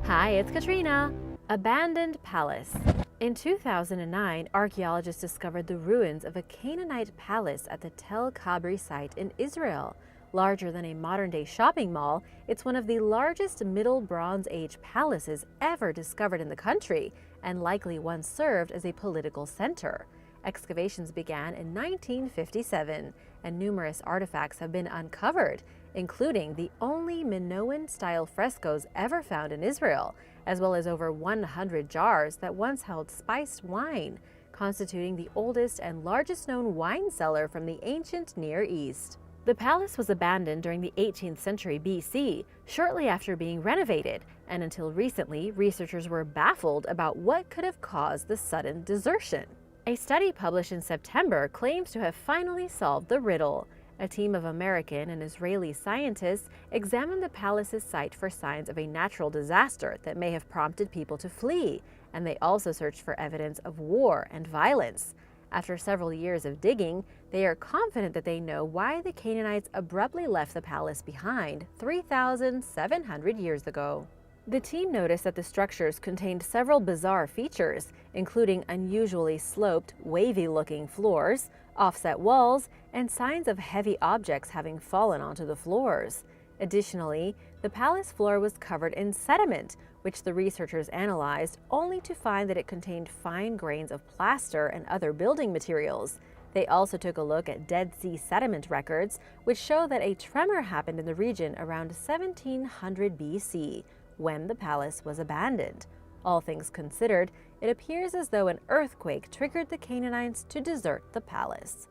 Hi, it's Katrina. Abandoned Palace. In 2009, archaeologists discovered the ruins of a Canaanite palace at the Tel Kabri site in Israel. Larger than a modern-day shopping mall, it's one of the largest Middle Bronze Age palaces ever discovered in the country, and likely once served as a political center. Excavations began in 1957, and numerous artifacts have been uncovered, including the only Minoan-style frescoes ever found in Israel, as well as over 100 jars that once held spiced wine, constituting the oldest and largest known wine cellar from the ancient Near East. The palace was abandoned during the 18th century BC, shortly after being renovated, and until recently, researchers were baffled about what could have caused the sudden desertion. A study published in September claims to have finally solved the riddle. A team of American and Israeli scientists examined the palace's site for signs of a natural disaster that may have prompted people to flee, and they also searched for evidence of war and violence. After several years of digging, they are confident that they know why the Canaanites abruptly left the palace behind 3,700 years ago. The team noticed that the structures contained several bizarre features, including unusually sloped, wavy-looking floors, offset walls, and signs of heavy objects having fallen onto the floors. Additionally, the palace floor was covered in sediment, which the researchers analyzed only to find that it contained fine grains of plaster and other building materials. They also took a look at Dead Sea sediment records, which show that a tremor happened in the region around 1700 BC, when the palace was abandoned. All things considered, it appears as though an earthquake triggered the Canaanites to desert the palace.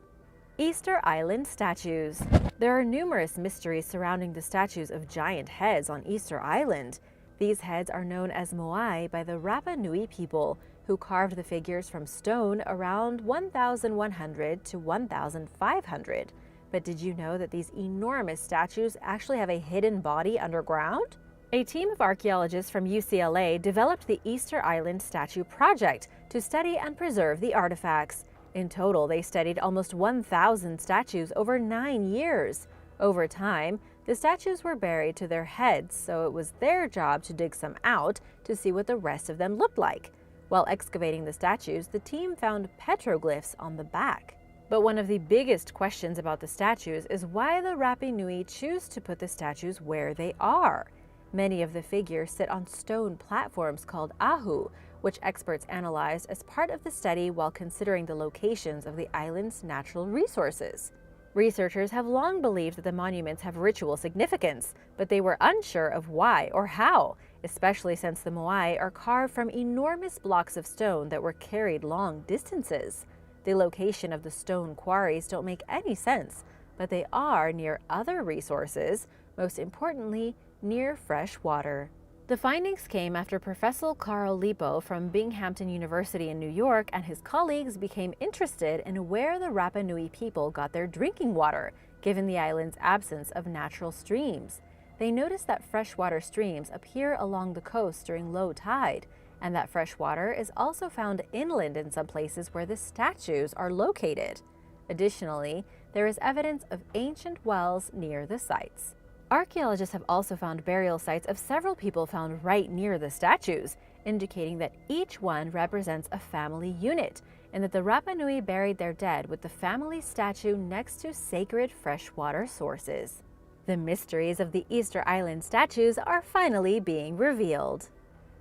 Easter Island statues. There are numerous mysteries surrounding the statues of giant heads on Easter Island. These heads are known as moai by the Rapa Nui people, who carved the figures from stone around 1,100 to 1,500. But did you know that these enormous statues actually have a hidden body underground? A team of archaeologists from UCLA developed the Easter Island Statue Project to study and preserve the artifacts. In total, they studied almost 1,000 statues over 9 years. Over time, the statues were buried to their heads, so it was their job to dig some out to see what the rest of them looked like. While excavating the statues, the team found petroglyphs on the back. But one of the biggest questions about the statues is why the Rapa Nui choose to put the statues where they are. Many of the figures sit on stone platforms called ahu, which experts analyzed as part of the study while considering the locations of the island's natural resources. Researchers have long believed that the monuments have ritual significance, but they were unsure of why or how, especially since the moai are carved from enormous blocks of stone that were carried long distances. The location of the stone quarries don't make any sense, but they are near other resources, most importantly, near fresh water. The findings came after Professor Carl Lipo from Binghamton University in New York and his colleagues became interested in where the Rapa Nui people got their drinking water, given the island's absence of natural streams. They noticed that freshwater streams appear along the coast during low tide, and that fresh water is also found inland in some places where the statues are located. Additionally, there is evidence of ancient wells near the sites. Archaeologists have also found burial sites of several people found right near the statues, indicating that each one represents a family unit, and that the Rapa Nui buried their dead with the family statue next to sacred freshwater sources. The mysteries of the Easter Island statues are finally being revealed.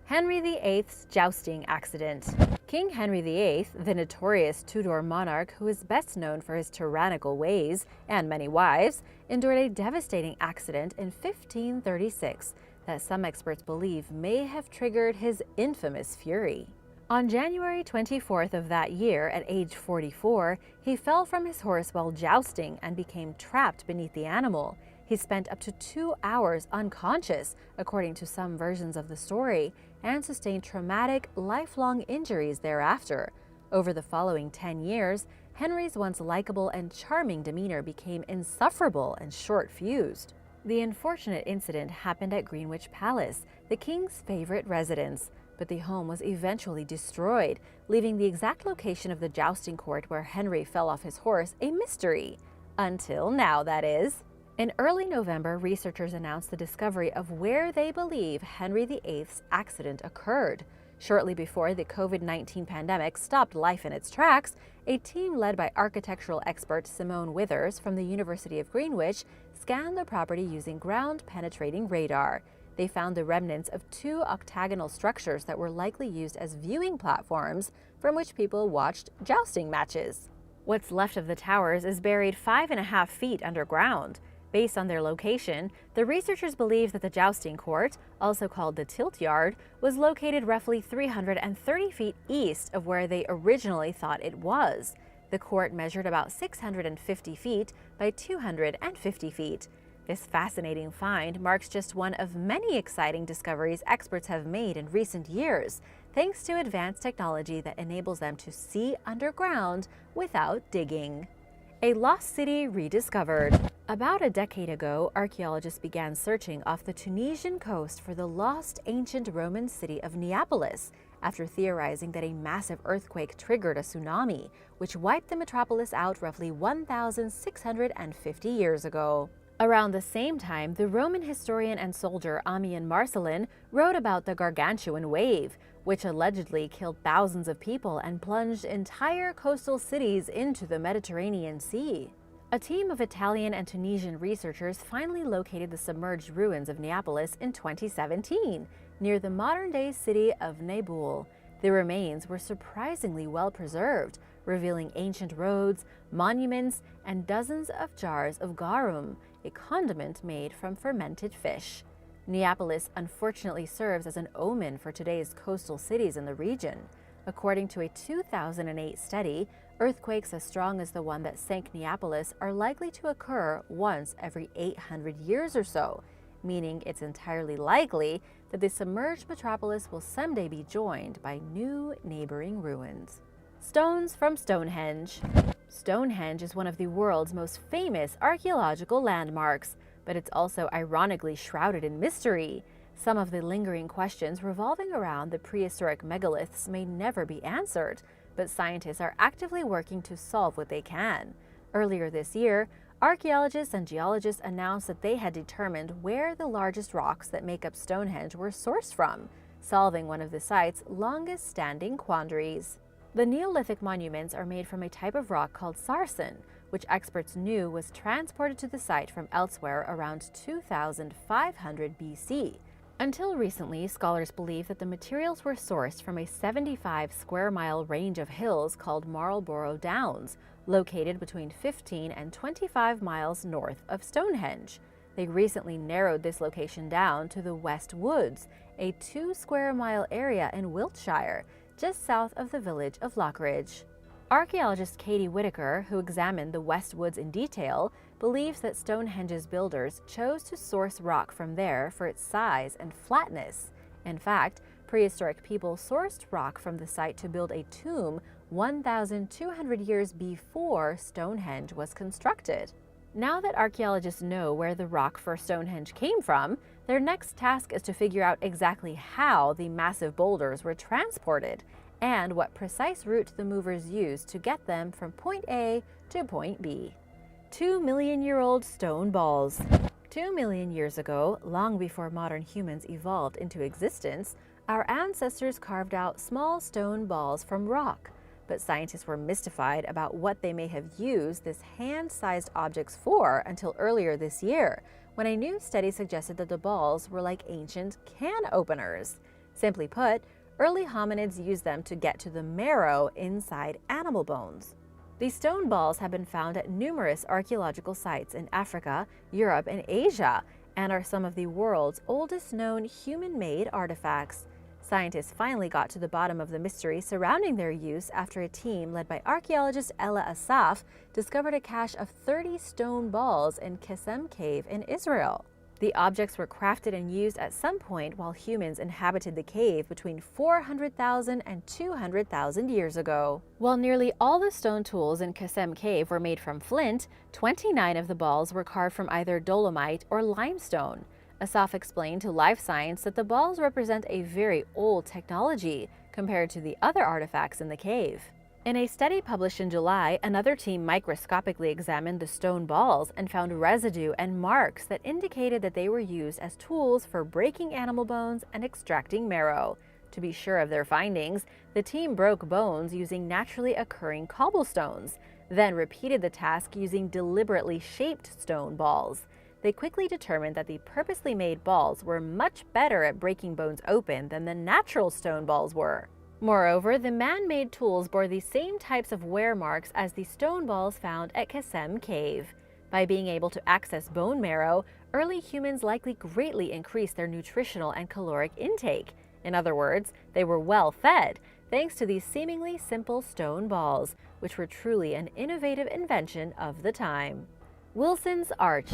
Henry VIII's jousting accident. King Henry VIII, the notorious Tudor monarch who is best known for his tyrannical ways and many wives, endured a devastating accident in 1536 that some experts believe may have triggered his infamous fury. On January 24th of that year, at age 44, he fell from his horse while jousting and became trapped beneath the animal. He spent up to 2 hours unconscious, according to some versions of the story, and sustained traumatic, lifelong injuries thereafter. Over the following 10 years, Henry's once likable and charming demeanor became insufferable and short-fused. The unfortunate incident happened at Greenwich Palace, the king's favorite residence, but the home was eventually destroyed, leaving the exact location of the jousting court where Henry fell off his horse a mystery. Until now, that is. In early November, researchers announced the discovery of where they believe Henry VIII's accident occurred. Shortly before the COVID-19 pandemic stopped life in its tracks, a team led by architectural expert Simone Withers from the University of Greenwich scanned the property using ground-penetrating radar. They found the remnants of two octagonal structures that were likely used as viewing platforms from which people watched jousting matches. What's left of the towers is buried 5.5 feet underground. Based on their location, the researchers believe that the jousting court, also called the tilt yard, was located roughly 330 feet east of where they originally thought it was. The court measured about 650 feet by 250 feet. This fascinating find marks just one of many exciting discoveries experts have made in recent years, thanks to advanced technology that enables them to see underground without digging. A lost city rediscovered. About a decade ago, archaeologists began searching off the Tunisian coast for the lost ancient Roman city of Neapolis, after theorizing that a massive earthquake triggered a tsunami, which wiped the metropolis out roughly 1,650 years ago. Around the same time, the Roman historian and soldier Ammian Marcellin wrote about the Gargantuan wave, which allegedly killed thousands of people and plunged entire coastal cities into the Mediterranean Sea. A team of Italian and Tunisian researchers finally located the submerged ruins of Neapolis in 2017, near the modern-day city of Naboul. The remains were surprisingly well preserved, revealing ancient roads, monuments, and dozens of jars of garum, a condiment made from fermented fish. Neapolis unfortunately serves as an omen for today's coastal cities in the region. According to a 2008 study, earthquakes as strong as the one that sank Neapolis are likely to occur once every 800 years or so, meaning it's entirely likely that the submerged metropolis will someday be joined by new neighboring ruins. Stones from Stonehenge. Stonehenge is one of the world's most famous archaeological landmarks, but it's also ironically shrouded in mystery. Some of the lingering questions revolving around the prehistoric megaliths may never be answered, but scientists are actively working to solve what they can. Earlier this year, archaeologists and geologists announced that they had determined where the largest rocks that make up Stonehenge were sourced from, solving one of the site's longest-standing quandaries. The Neolithic monuments are made from a type of rock called sarsen, which experts knew was transported to the site from elsewhere around 2500 BC. Until recently, scholars believe that the materials were sourced from a 75-square-mile range of hills called Marlborough Downs, located between 15 and 25 miles north of Stonehenge. They recently narrowed this location down to the West Woods, a 2-square-mile area in Wiltshire, just south of the village of Lockridge. Archaeologist Katie Whitaker, who examined the West Woods in detail, believes that Stonehenge's builders chose to source rock from there for its size and flatness. In fact, prehistoric people sourced rock from the site to build a tomb 1,200 years before Stonehenge was constructed. Now that archaeologists know where the rock for Stonehenge came from, their next task is to figure out exactly how the massive boulders were transported and what precise route the movers used to get them from point A to point B. 2-million-year-old stone balls. 2 million years ago, long before modern humans evolved into existence, our ancestors carved out small stone balls from rock. But scientists were mystified about what they may have used these hand-sized objects for until earlier this year, when a new study suggested that the balls were like ancient can openers. Simply put, early hominids used them to get to the marrow inside animal bones. These stone balls have been found at numerous archaeological sites in Africa, Europe, and Asia, and are some of the world's oldest known human-made artifacts. Scientists finally got to the bottom of the mystery surrounding their use after a team led by archaeologist Ella Asaf discovered a cache of 30 stone balls in Kemune cave in Israel. The objects were crafted and used at some point while humans inhabited the cave between 400,000 and 200,000 years ago. While nearly all the stone tools in Kemune cave were made from flint, 29 of the balls were carved from either dolomite or limestone. Asaf explained to Life Science that the balls represent a very old technology compared to the other artifacts in the cave. In a study published in July, another team microscopically examined the stone balls and found residue and marks that indicated that they were used as tools for breaking animal bones and extracting marrow. To be sure of their findings, the team broke bones using naturally occurring cobblestones, then repeated the task using deliberately shaped stone balls. They quickly determined that the purposely made balls were much better at breaking bones open than the natural stone balls were. Moreover, the man-made tools bore the same types of wear marks as the stone balls found at Kasem Cave. By being able to access bone marrow, early humans likely greatly increased their nutritional and caloric intake. In other words, they were well fed, thanks to these seemingly simple stone balls, which were truly an innovative invention of the time. Wilson's Arch.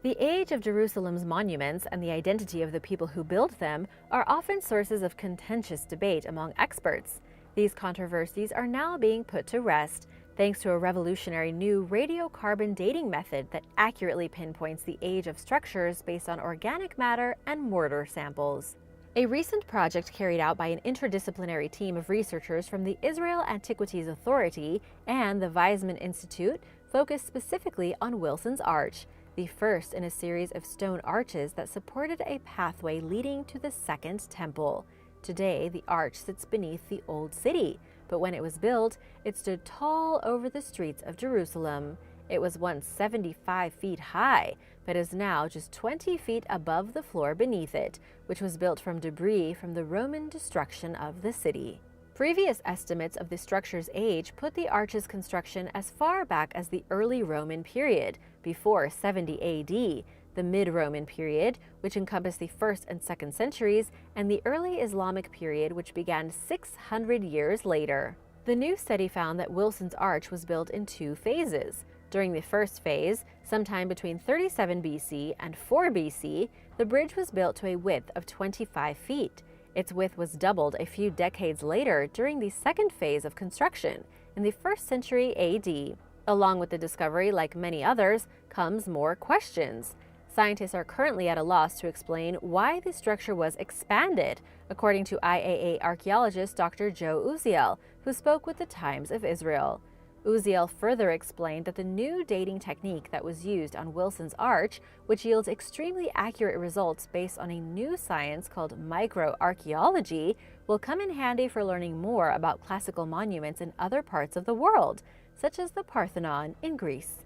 The age of Jerusalem's monuments and the identity of the people who built them are often sources of contentious debate among experts. These controversies are now being put to rest, thanks to a revolutionary new radiocarbon dating method that accurately pinpoints the age of structures based on organic matter and mortar samples. A recent project carried out by an interdisciplinary team of researchers from the Israel Antiquities Authority and the Weizmann Institute focused specifically on Wilson's Arch, the first in a series of stone arches that supported a pathway leading to the Second Temple. Today, the arch sits beneath the Old City, but when it was built, it stood tall over the streets of Jerusalem. It was once 75 feet high, but is now just 20 feet above the floor beneath it, which was built from debris from the Roman destruction of the city. Previous estimates of the structure's age put the arch's construction as far back as the early Roman period, before 70 AD, the mid-Roman period, which encompassed the 1st and 2nd centuries, and the early Islamic period, which began 600 years later. The new study found that Wilson's Arch was built in 2 phases. During the first phase, sometime between 37 BC and 4 BC, the bridge was built to a width of 25 feet. Its width was doubled a few decades later during the second phase of construction, in the 1st century AD. Along with the discovery, like many others, comes more questions. Scientists are currently at a loss to explain why the structure was expanded, according to IAA archaeologist Dr. Joe Uziel, who spoke with the Times of Israel. Uziel further explained that the new dating technique that was used on Wilson's Arch, which yields extremely accurate results based on a new science called microarchaeology, will come in handy for learning more about classical monuments in other parts of the world, such as the Parthenon in Greece.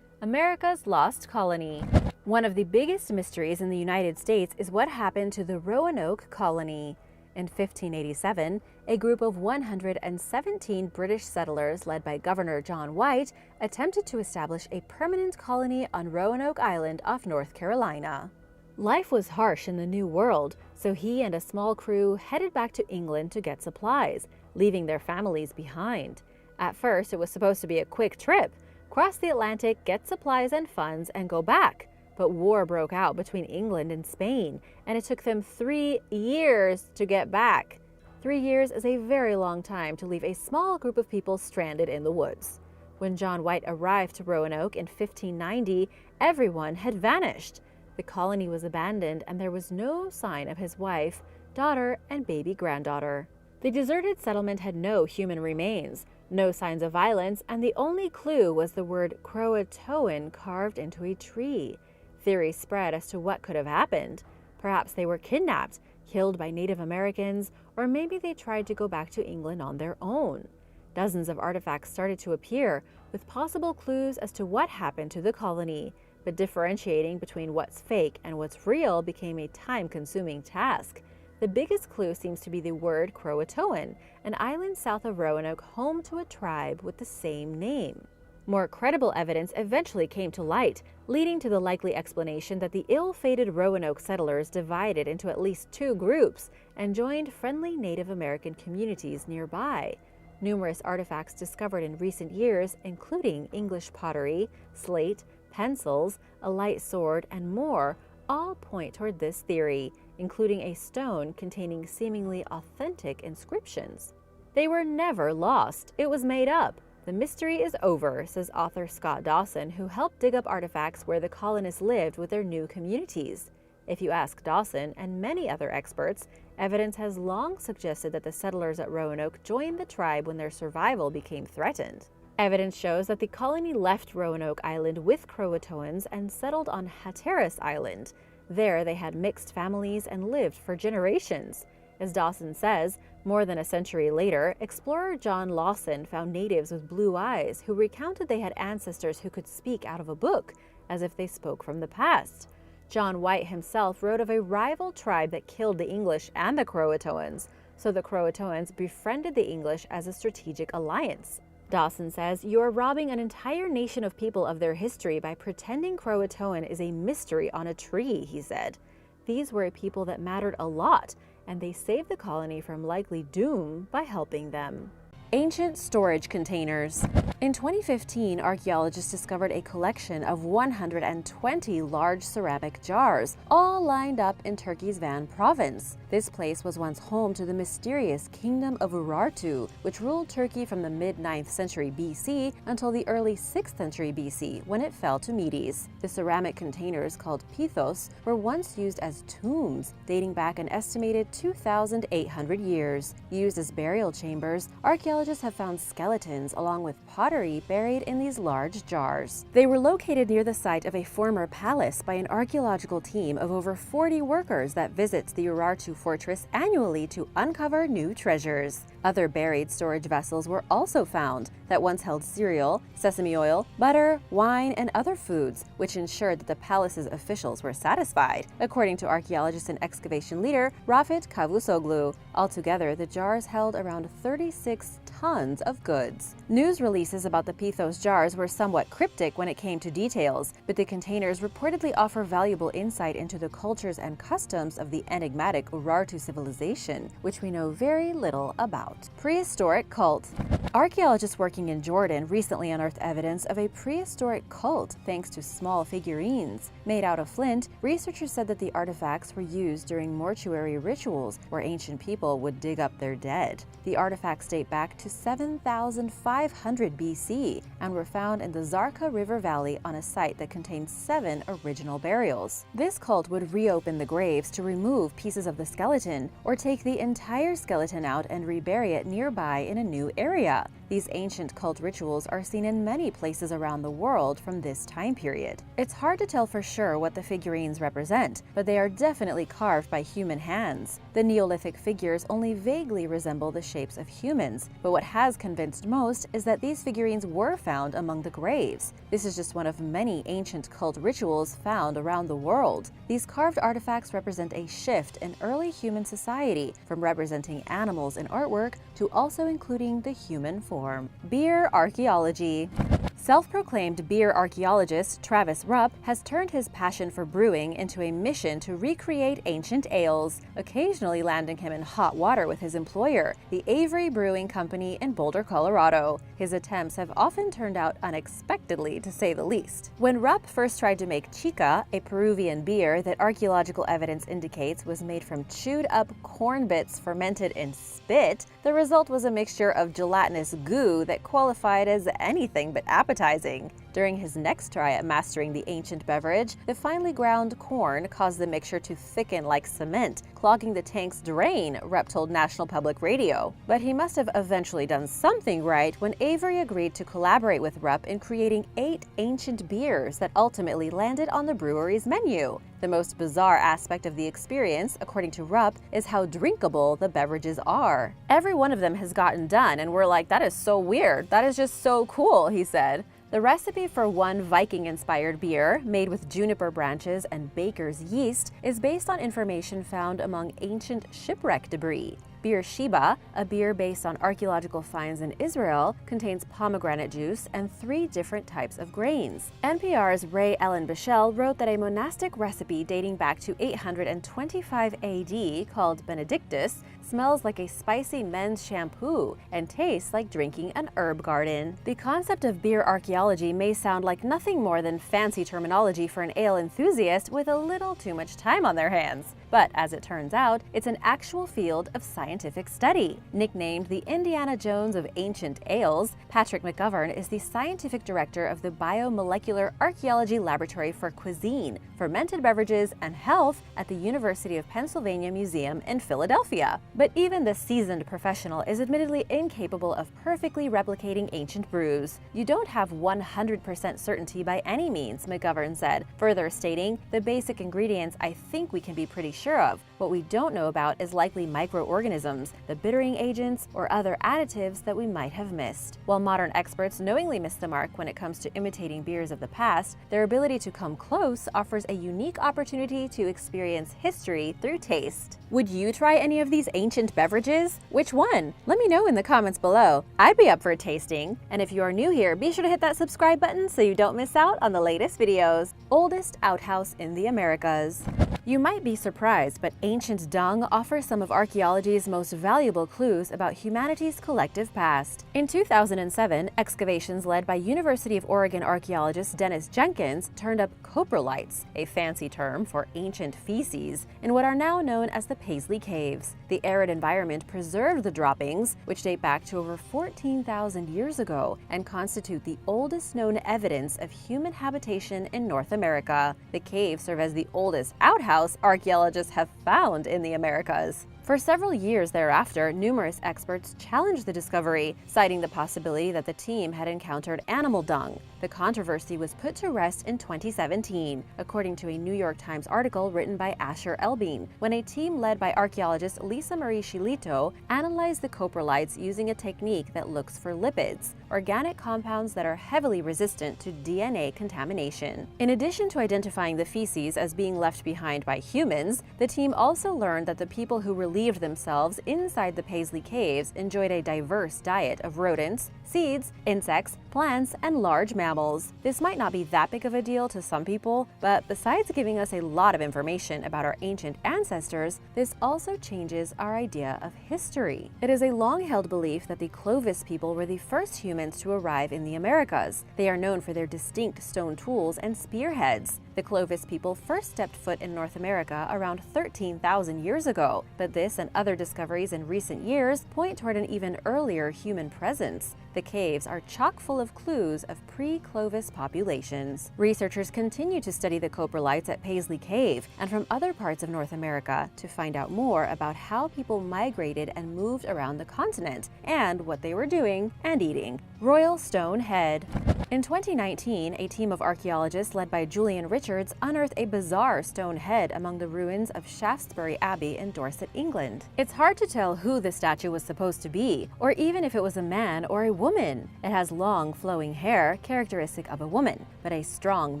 America's Lost Colony. One of the biggest mysteries in the United States is what happened to the Roanoke colony. In 1587, a group of 117 British settlers led by Governor John White attempted to establish a permanent colony on Roanoke Island off North Carolina. Life was harsh in the New World, so he and a small crew headed back to England to get supplies, leaving their families behind. At first, it was supposed to be a quick trip, cross the Atlantic, get supplies and funds, and go back. But war broke out between England and Spain, and it took them 3 years to get back. 3 years is a very long time to leave a small group of people stranded in the woods. When John White arrived to Roanoke in 1590, everyone had vanished. The colony was abandoned, and there was no sign of his wife, daughter, and baby granddaughter. The deserted settlement had no human remains, no signs of violence, and the only clue was the word Croatoan carved into a tree. Theories spread as to what could have happened. Perhaps they were kidnapped, killed by Native Americans, or maybe they tried to go back to England on their own. Dozens of artifacts started to appear, with possible clues as to what happened to the colony, but differentiating between what's fake and what's real became a time-consuming task. The biggest clue seems to be the word Croatoan, an island south of Roanoke home to a tribe with the same name. More credible evidence eventually came to light, leading to the likely explanation that the ill-fated Roanoke settlers divided into at least 2 groups and joined friendly Native American communities nearby. Numerous artifacts discovered in recent years, including English pottery, slate, pencils, a light sword, and more, all point toward this theory, including a stone containing seemingly authentic inscriptions. They were never lost. It was made up. The mystery is over, says author Scott Dawson, who helped dig up artifacts where the colonists lived with their new communities. If you ask Dawson and many other experts, evidence has long suggested that the settlers at Roanoke joined the tribe when their survival became threatened. Evidence shows that the colony left Roanoke Island with Croatoans and settled on Hatteras Island. There they had mixed families and lived for generations. As Dawson says, more than a century later, explorer John Lawson found natives with blue eyes who recounted they had ancestors who could speak out of a book, as if they spoke from the past. John White himself wrote of a rival tribe that killed the English and the Croatoans, so the Croatoans befriended the English as a strategic alliance. Dawson says, "You are robbing an entire nation of people of their history by pretending Croatoan is a mystery on a tree," he said. These were a people that mattered a lot, and they saved the colony from likely doom by helping them. Ancient storage containers. In 2015, archaeologists discovered a collection of 120 large ceramic jars, all lined up in Turkey's Van province. This place was once home to the mysterious Kingdom of Urartu, which ruled Turkey from the mid-9th century BC until the early 6th century BC, when it fell to Medes. The ceramic containers, called pithos, were once used as tombs, dating back an estimated 2,800 years. Used as burial chambers, archaeologists have found skeletons along with pottery buried in these large jars. They were located near the site of a former palace by an archaeological team of over 40 workers that visits the Urartu fortress annually to uncover new treasures. Other buried storage vessels were also found that once held cereal, sesame oil, butter, wine, and other foods, which ensured that the palace's officials were satisfied, according to archaeologist and excavation leader Rafet Kavusoglu. Altogether, the jars held around 36 tons of goods. News releases about the pithos jars were somewhat cryptic when it came to details, but the containers reportedly offer valuable insight into the cultures and customs of the enigmatic Urartu civilization, which we know very little about. Prehistoric Cult. Archaeologists working in Jordan recently unearthed evidence of a prehistoric cult thanks to small figurines. Made out of flint, researchers said that the artifacts were used during mortuary rituals where ancient people would dig up their dead. The artifacts date back to 7,500 BC and were found in the Zarqa River Valley on a site that contained 7 original burials. This cult would reopen the graves to remove pieces of the skeleton or take the entire skeleton out and rebury it nearby in a new area. These ancient cult rituals are seen in many places around the world from this time period. It's hard to tell for sure what the figurines represent, but they are definitely carved by human hands. The Neolithic figures only vaguely resemble the shapes of humans, but what has convinced most is that these figurines were found among the graves. This is just one of many ancient cult rituals found around the world. These carved artifacts represent a shift in early human society, from representing animals in artwork to also including the human form. Beer archaeology. Self-proclaimed beer archaeologist Travis Rupp has turned his passion for brewing into a mission to recreate ancient ales, occasionally landing him in hot water with his employer, the Avery Brewing Company in Boulder, Colorado. His attempts have often turned out unexpectedly, to say the least. When Rupp first tried to make chica, a Peruvian beer that archaeological evidence indicates was made from chewed-up corn bits fermented in spit, the result was a mixture of gelatinous goo that qualified as anything but appetizing. During his next try at mastering the ancient beverage, the finely ground corn caused the mixture to thicken like cement, clogging the tank's drain, Rupp told National Public Radio. But he must have eventually done something right when Avery agreed to collaborate with Rupp in creating 8 ancient beers that ultimately landed on the brewery's menu. The most bizarre aspect of the experience, according to Rupp, is how drinkable the beverages are. Every one of them has gotten done, and we're like, that is so weird. That is just so cool, he said. The recipe for one Viking-inspired beer, made with juniper branches and baker's yeast, is based on information found among ancient shipwreck debris. Beer Sheba, a beer based on archaeological finds in Israel, contains pomegranate juice and 3 different types of grains. NPR's Ray Ellen Bichelle wrote that a monastic recipe dating back to 825 AD, called Benedictus, smells like a spicy men's shampoo and tastes like drinking an herb garden. The concept of beer archaeology may sound like nothing more than fancy terminology for an ale enthusiast with a little too much time on their hands. But as it turns out, it's an actual field of scientific study. Nicknamed the Indiana Jones of ancient ales, Patrick McGovern is the scientific director of the Biomolecular Archaeology Laboratory for Cuisine, Fermented Beverages, and Health at the University of Pennsylvania Museum in Philadelphia. But even the seasoned professional is admittedly incapable of perfectly replicating ancient brews. You don't have 100% certainty by any means, McGovern said, further stating, "The basic ingredients I think we can be pretty sure of. What we don't know about is likely microorganisms, the bittering agents, or other additives that we might have missed." While modern experts knowingly miss the mark when it comes to imitating beers of the past, their ability to come close offers a unique opportunity to experience history through taste. Would you try any of these ancient beverages? Which one? Let me know in the comments below. I'd be up for a tasting. And if you are new here, be sure to hit that subscribe button so you don't miss out on the latest videos. Oldest outhouse in the Americas. You might be surprised, but ancient dung offers some of archaeology's most valuable clues about humanity's collective past. In 2007, excavations led by University of Oregon archaeologist Dennis Jenkins turned up coprolites, a fancy term for ancient feces, in what are now known as the Paisley Caves. The arid environment preserved the droppings, which date back to over 14,000 years ago and constitute the oldest known evidence of human habitation in North America. The caves serve as the oldest outhouse archaeologists have found in the Americas. For several years thereafter, numerous experts challenged the discovery, citing the possibility that the team had encountered animal dung. The controversy was put to rest in 2017, according to a New York Times article written by Asher Elbein, when a team led by archaeologist Lisa Marie Shilito analyzed the coprolites using a technique that looks for lipids, organic compounds that are heavily resistant to DNA contamination. In addition to identifying the feces as being left behind by humans, the team also learned that the people who relieved themselves inside the Paisley Caves enjoyed a diverse diet of rodents, seeds, insects, plants, and large mammals. This might not be that big of a deal to some people, but besides giving us a lot of information about our ancient ancestors, this also changes our idea of history. It is a long-held belief that the Clovis people were the first humans to arrive in the Americas. They are known for their distinct stone tools and spearheads. The Clovis people first stepped foot in North America around 13,000 years ago, but this and other discoveries in recent years point toward an even earlier human presence. The caves are chock full of clues of pre-Clovis populations. Researchers continue to study the coprolites at Paisley Cave and from other parts of North America to find out more about how people migrated and moved around the continent and what they were doing and eating. Royal Stone Head. In 2019, a team of archaeologists led by Julian Richards unearthed a bizarre stone head among the ruins of Shaftesbury Abbey in Dorset, England. It's hard to tell who the statue was supposed to be, or even if it was a man or a woman. It has long, flowing hair, characteristic of a woman, but a strong,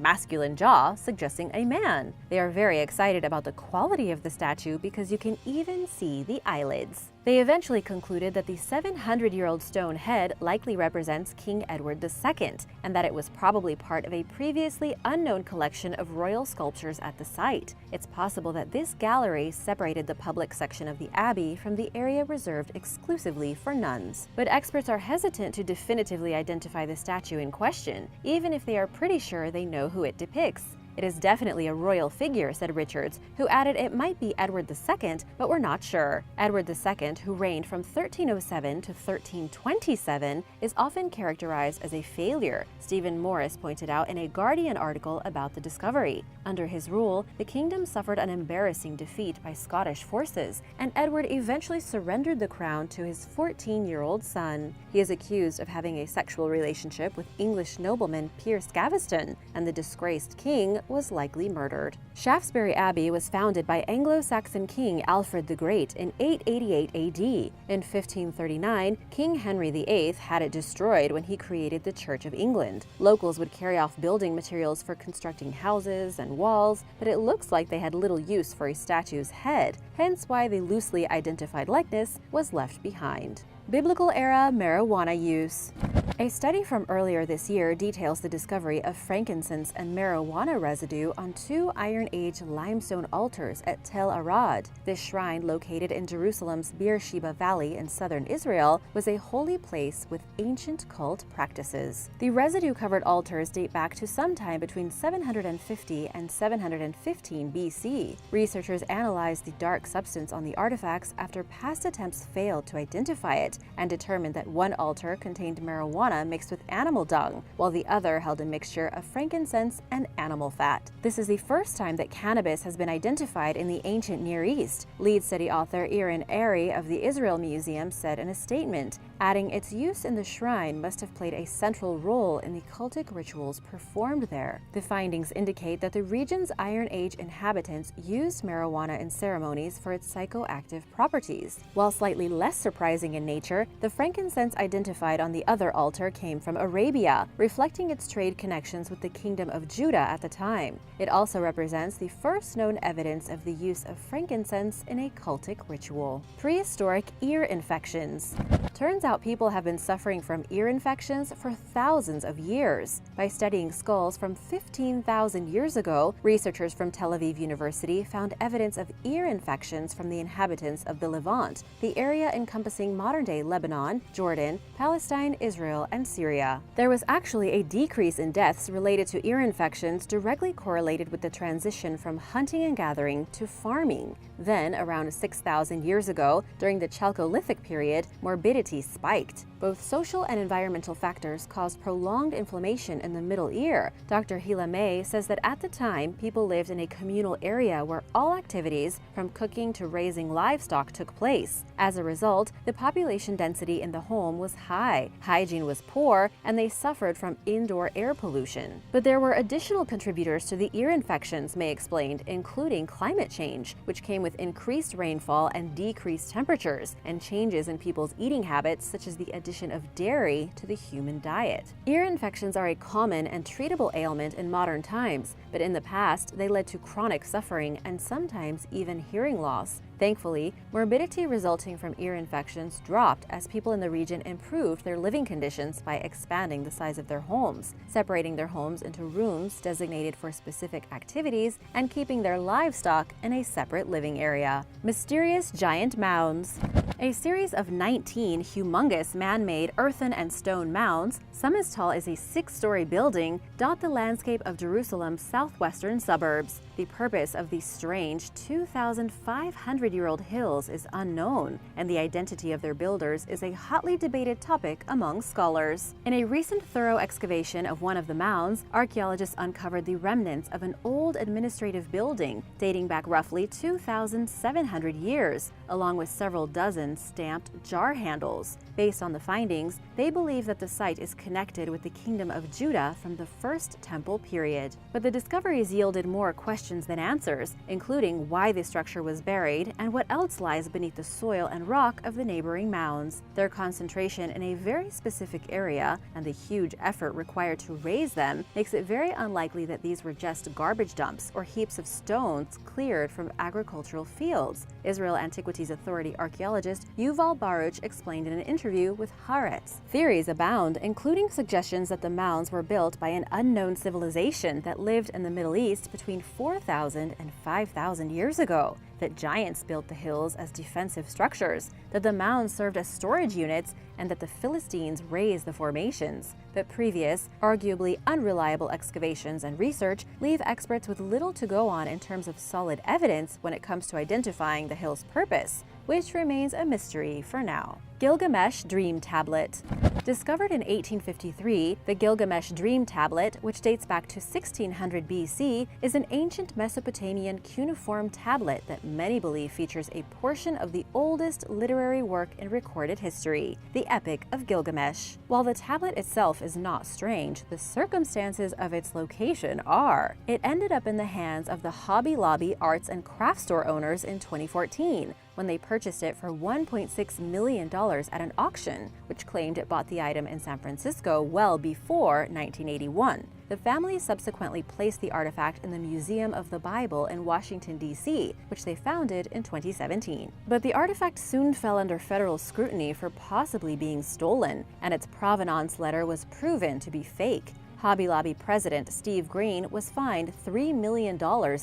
masculine jaw, suggesting a man. They are very excited about the quality of the statue because you can even see the eyelids. They eventually concluded that the 700-year-old stone head likely represents King Edward II, and that it was probably part of a previously unknown collection of royal sculptures at the site. It's possible that this gallery separated the public section of the abbey from the area reserved exclusively for nuns. But experts are hesitant to definitively identify the statue in question, even if they are pretty sure they know who it depicts. "It is definitely a royal figure," said Richards, who added it might be Edward II, but we're not sure. Edward II, who reigned from 1307 to 1327, is often characterized as a failure, Stephen Morris pointed out in a Guardian article about the discovery. Under his rule, the kingdom suffered an embarrassing defeat by Scottish forces, and Edward eventually surrendered the crown to his 14-year-old son. He is accused of having a sexual relationship with English nobleman Piers Gaveston, and the disgraced king was likely murdered. Shaftesbury Abbey was founded by Anglo-Saxon King Alfred the Great in 888 AD. In 1539, King Henry VIII had it destroyed when he created the Church of England. Locals would carry off building materials for constructing houses and walls, but it looks like they had little use for a statue's head, hence why the loosely identified likeness was left behind. Biblical-era marijuana use. A study from earlier this year details the discovery of frankincense and marijuana residue on 2 Iron Age limestone altars at Tel Arad. This shrine, located in Jerusalem's Beersheba Valley in southern Israel, was a holy place with ancient cult practices. The residue-covered altars date back to sometime between 750 and 715 BC. Researchers analyzed the dark substance on the artifacts after past attempts failed to identify it and determined that one altar contained marijuana mixed with animal dung, while the other held a mixture of frankincense and animal fat. This is the first time that cannabis has been identified in the ancient Near East, lead study author Erin Airy of the Israel Museum said in a statement, adding its use in the shrine must have played a central role in the cultic rituals performed there. The findings indicate that the region's Iron Age inhabitants used marijuana in ceremonies for its psychoactive properties. While slightly less surprising in nature, the frankincense identified on the other altar came from Arabia, reflecting its trade connections with the Kingdom of Judah at the time. It also represents the first known evidence of the use of frankincense in a cultic ritual. Prehistoric ear infections. Turns out people have been suffering from ear infections for thousands of years. By studying skulls from 15,000 years ago, researchers from Tel Aviv University found evidence of ear infections from the inhabitants of the Levant, the area encompassing modern-day Lebanon, Jordan, Palestine, Israel, and Syria. There was actually a decrease in deaths related to ear infections directly correlated with the transition from hunting and gathering to farming. Then, around 6,000 years ago, during the Chalcolithic period, morbidity spiked. Both social and environmental factors caused prolonged inflammation in the middle ear. Dr. Hila May says that at the time, people lived in a communal area where all activities, from cooking to raising livestock, took place. As a result, the population density in the home was high, hygiene was poor, and they suffered from indoor air pollution. But there were additional contributors to the ear infections, May explained, including climate change, which came with increased rainfall and decreased temperatures, and changes in people's eating habits, such as the addition of dairy to the human diet. Ear infections are a common and treatable ailment in modern times, but in the past, they led to chronic suffering and sometimes even hearing loss. Thankfully, morbidity resulting from ear infections dropped as people in the region improved their living conditions by expanding the size of their homes, separating their homes into rooms designated for specific activities, and keeping their livestock in a separate living area. Mysterious giant mounds. A series of 19 humongous man-made earthen and stone mounds, some as tall as a 6-story building, dot the landscape of Jerusalem's southwestern suburbs. The purpose of these strange 2,500-year-old hills is unknown, and the identity of their builders is a hotly debated topic among scholars. In a recent thorough excavation of one of the mounds, archaeologists uncovered the remnants of an old administrative building dating back roughly 2,700 years, along with several dozen stamped jar handles. Based on the findings, they believe that the site is connected with the Kingdom of Judah from the First Temple period. But the discoveries yielded more questions than answers, including why the structure was buried and what else lies beneath the soil and rock of the neighboring mounds. Their concentration in a very specific area and the huge effort required to raise them makes it very unlikely that these were just garbage dumps or heaps of stones cleared from agricultural fields. Israel Antiquities Authority archaeologist Yuval Baruch explained in an interview with Haaretz. Theories abound, including suggestions that the mounds were built by an unknown civilization that lived in the Middle East between 4,000 and 5,000 years ago, that giants built the hills as defensive structures, that the mounds served as storage units, and that the Philistines raised the formations. But previous, arguably unreliable excavations and research leave experts with little to go on in terms of solid evidence when it comes to identifying the hill's purpose, which remains a mystery for now. Gilgamesh Dream Tablet. Discovered in 1853, the Gilgamesh Dream Tablet, which dates back to 1600 BC, is an ancient Mesopotamian cuneiform tablet that many believe features a portion of the oldest literary work in recorded history, the Epic of Gilgamesh. While the tablet itself is not strange, the circumstances of its location are. It ended up in the hands of the Hobby Lobby arts and craft store owners in 2014, when they purchased it for $1.6 million at an auction, which claimed it bought the item in San Francisco well before 1981. the family subsequently placed the artifact in the Museum of the Bible in Washington, D.C., which they founded in 2017. But the artifact soon fell under federal scrutiny for possibly being stolen, and its provenance letter was proven to be fake. Hobby Lobby president Steve Green was fined $3 million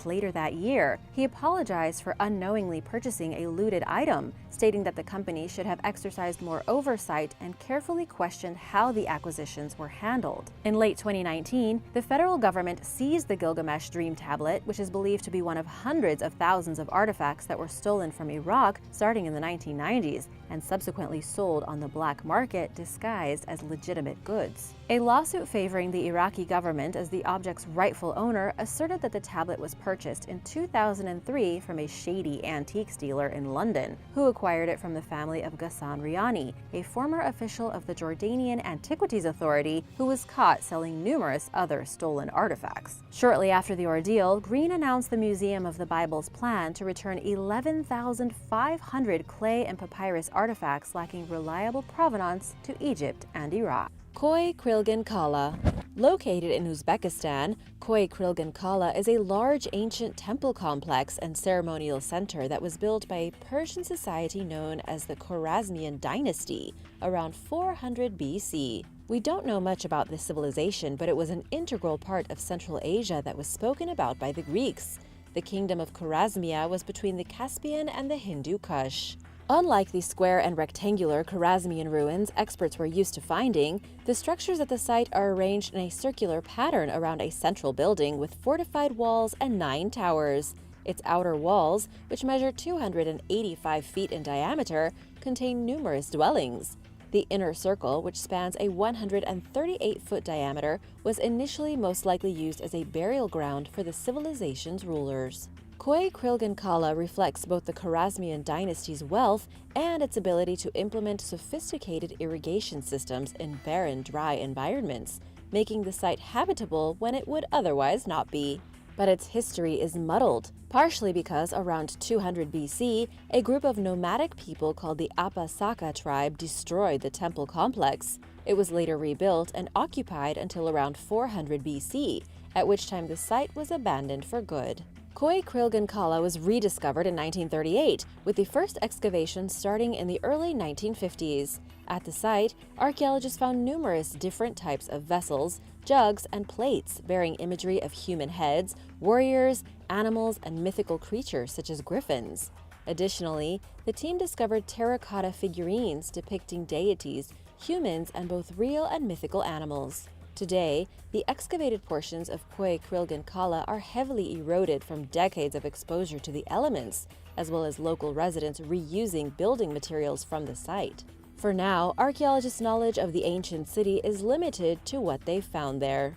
later that year. He apologized for unknowingly purchasing a looted item, stating that the company should have exercised more oversight and carefully questioned how the acquisitions were handled. In late 2019, the federal government seized the Gilgamesh Dream Tablet, which is believed to be one of hundreds of thousands of artifacts that were stolen from Iraq starting in the 1990s and subsequently sold on the black market disguised as legitimate goods. A lawsuit favoring the Iraqi government as the object's rightful owner asserted that the tablet was purchased in 2003 from a shady antiques dealer in London, who acquired it from the family of Ghassan Riani, a former official of the Jordanian Antiquities Authority who was caught selling numerous other stolen artifacts. Shortly after the ordeal, Green announced the Museum of the Bible's plan to return 11,500 clay and papyrus artifacts lacking reliable provenance to Egypt and Iraq. Krilgenkala. Located in Uzbekistan, Krilgenkala is a large ancient temple complex and ceremonial center that was built by a Persian society known as the Khwarezmian dynasty around 400 BC. We don't know much about this civilization, but it was an integral part of Central Asia that was spoken about by the Greeks. The kingdom of Khwarezmia was between the Caspian and the Hindu Kush. Unlike the square and rectangular Khwarezmian ruins experts were used to finding, the structures at the site are arranged in a circular pattern around a central building with fortified walls and 9 towers. Its outer walls, which measure 285 feet in diameter, contain numerous dwellings. The inner circle, which spans a 138-foot diameter, was initially most likely used as a burial ground for the civilization's rulers. Krilgenkala reflects both the Khwarezmian dynasty's wealth and its ability to implement sophisticated irrigation systems in barren, dry environments, making the site habitable when it would otherwise not be. But its history is muddled, partially because around 200 BC, a group of nomadic people called the Apasaka tribe destroyed the temple complex. It was later rebuilt and occupied until around 400 BC, at which time the site was abandoned for good. Krilgenkala was rediscovered in 1938, with the first excavations starting in the early 1950s. At the site, archaeologists found numerous different types of vessels, jugs, and plates bearing imagery of human heads, warriors, animals, and mythical creatures such as griffins. Additionally, the team discovered terracotta figurines depicting deities, humans, and both real and mythical animals. Today, the excavated portions of Krilgenkala are heavily eroded from decades of exposure to the elements, as well as local residents reusing building materials from the site. For now, archaeologists' knowledge of the ancient city is limited to what they found there.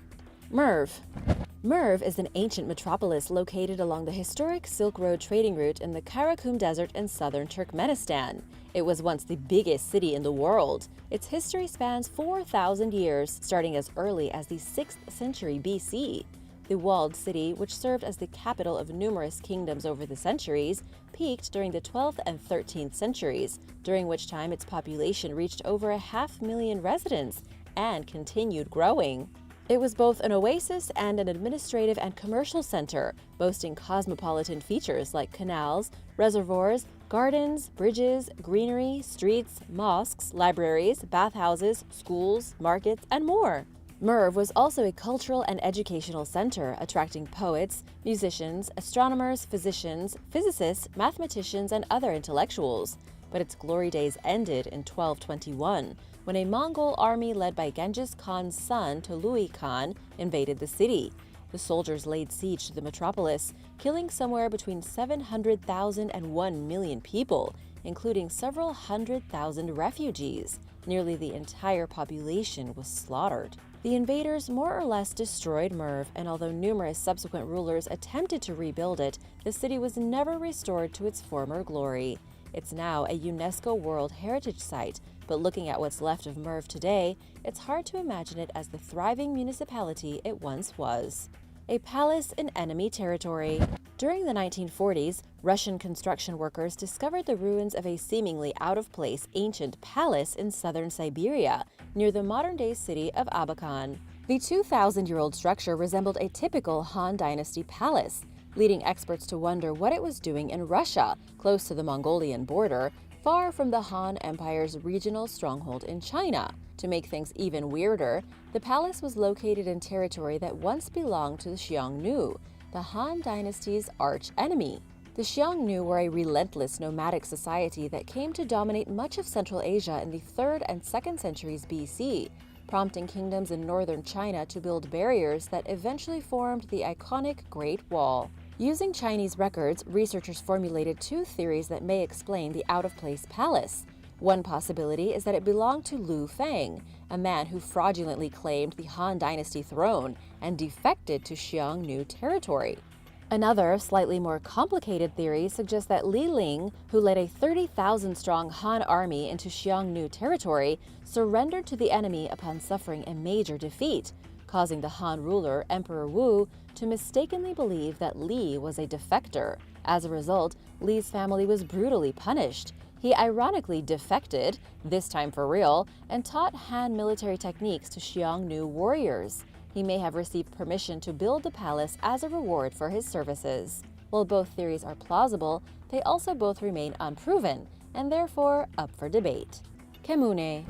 Mirv. Mirv is an ancient metropolis located along the historic Silk Road trading route in the Karakum Desert in southern Turkmenistan. It was once the biggest city in the world. Its history spans 4,000 years, starting as early as the 6th century BC. The walled city, which served as the capital of numerous kingdoms over the centuries, peaked during the 12th and 13th centuries, during which time its population reached over 500,000 residents and continued growing. It was both an oasis and an administrative and commercial center, boasting cosmopolitan features like canals, reservoirs, gardens, bridges, greenery, streets, mosques, libraries, bathhouses, schools, markets, and more. Mirv was also a cultural and educational center, attracting poets, musicians, astronomers, physicians, physicists, mathematicians, and other intellectuals. But its glory days ended in 1221, when a Mongol army led by Genghis Khan's son, Tolui Khan, invaded the city. The soldiers laid siege to the metropolis, killing somewhere between 700,000 and 1 million people, including several 100,000 refugees. Nearly the entire population was slaughtered. The invaders more or less destroyed Mirv, and although numerous subsequent rulers attempted to rebuild it, the city was never restored to its former glory. It's now a UNESCO World Heritage Site, but looking at what's left of Mirv today, it's hard to imagine it as the thriving municipality it once was. A palace in enemy territory. During the 1940s, Russian construction workers discovered the ruins of a seemingly out-of-place ancient palace in southern Siberia, near the modern-day city of Abakan. The 2,000-year-old structure resembled a typical Han Dynasty palace, leading experts to wonder what it was doing in Russia, close to the Mongolian border, far from the Han Empire's regional stronghold in China. To make things even weirder, the palace was located in territory that once belonged to the Xiongnu, the Han Dynasty's arch-enemy. The Xiongnu were a relentless nomadic society that came to dominate much of Central Asia in the 3rd and 2nd centuries BC, prompting kingdoms in northern China to build barriers that eventually formed the iconic Great Wall. Using Chinese records, researchers formulated 2 theories that may explain the out-of-place palace. One possibility is that it belonged to Lu Feng, a man who fraudulently claimed the Han Dynasty throne and defected to Xiongnu territory. Another, slightly more complicated theory suggests that Li Ling, who led a 30,000-strong Han army into Xiongnu territory, surrendered to the enemy upon suffering a major defeat, causing the Han ruler, Emperor Wu, to mistakenly believe that Li was a defector. As a result, Li's family was brutally punished. He ironically defected, this time for real, and taught Han military techniques to Xiongnu warriors. He may have received permission to build the palace as a reward for his services. While both theories are plausible, they also both remain unproven, and therefore up for debate. Kemune.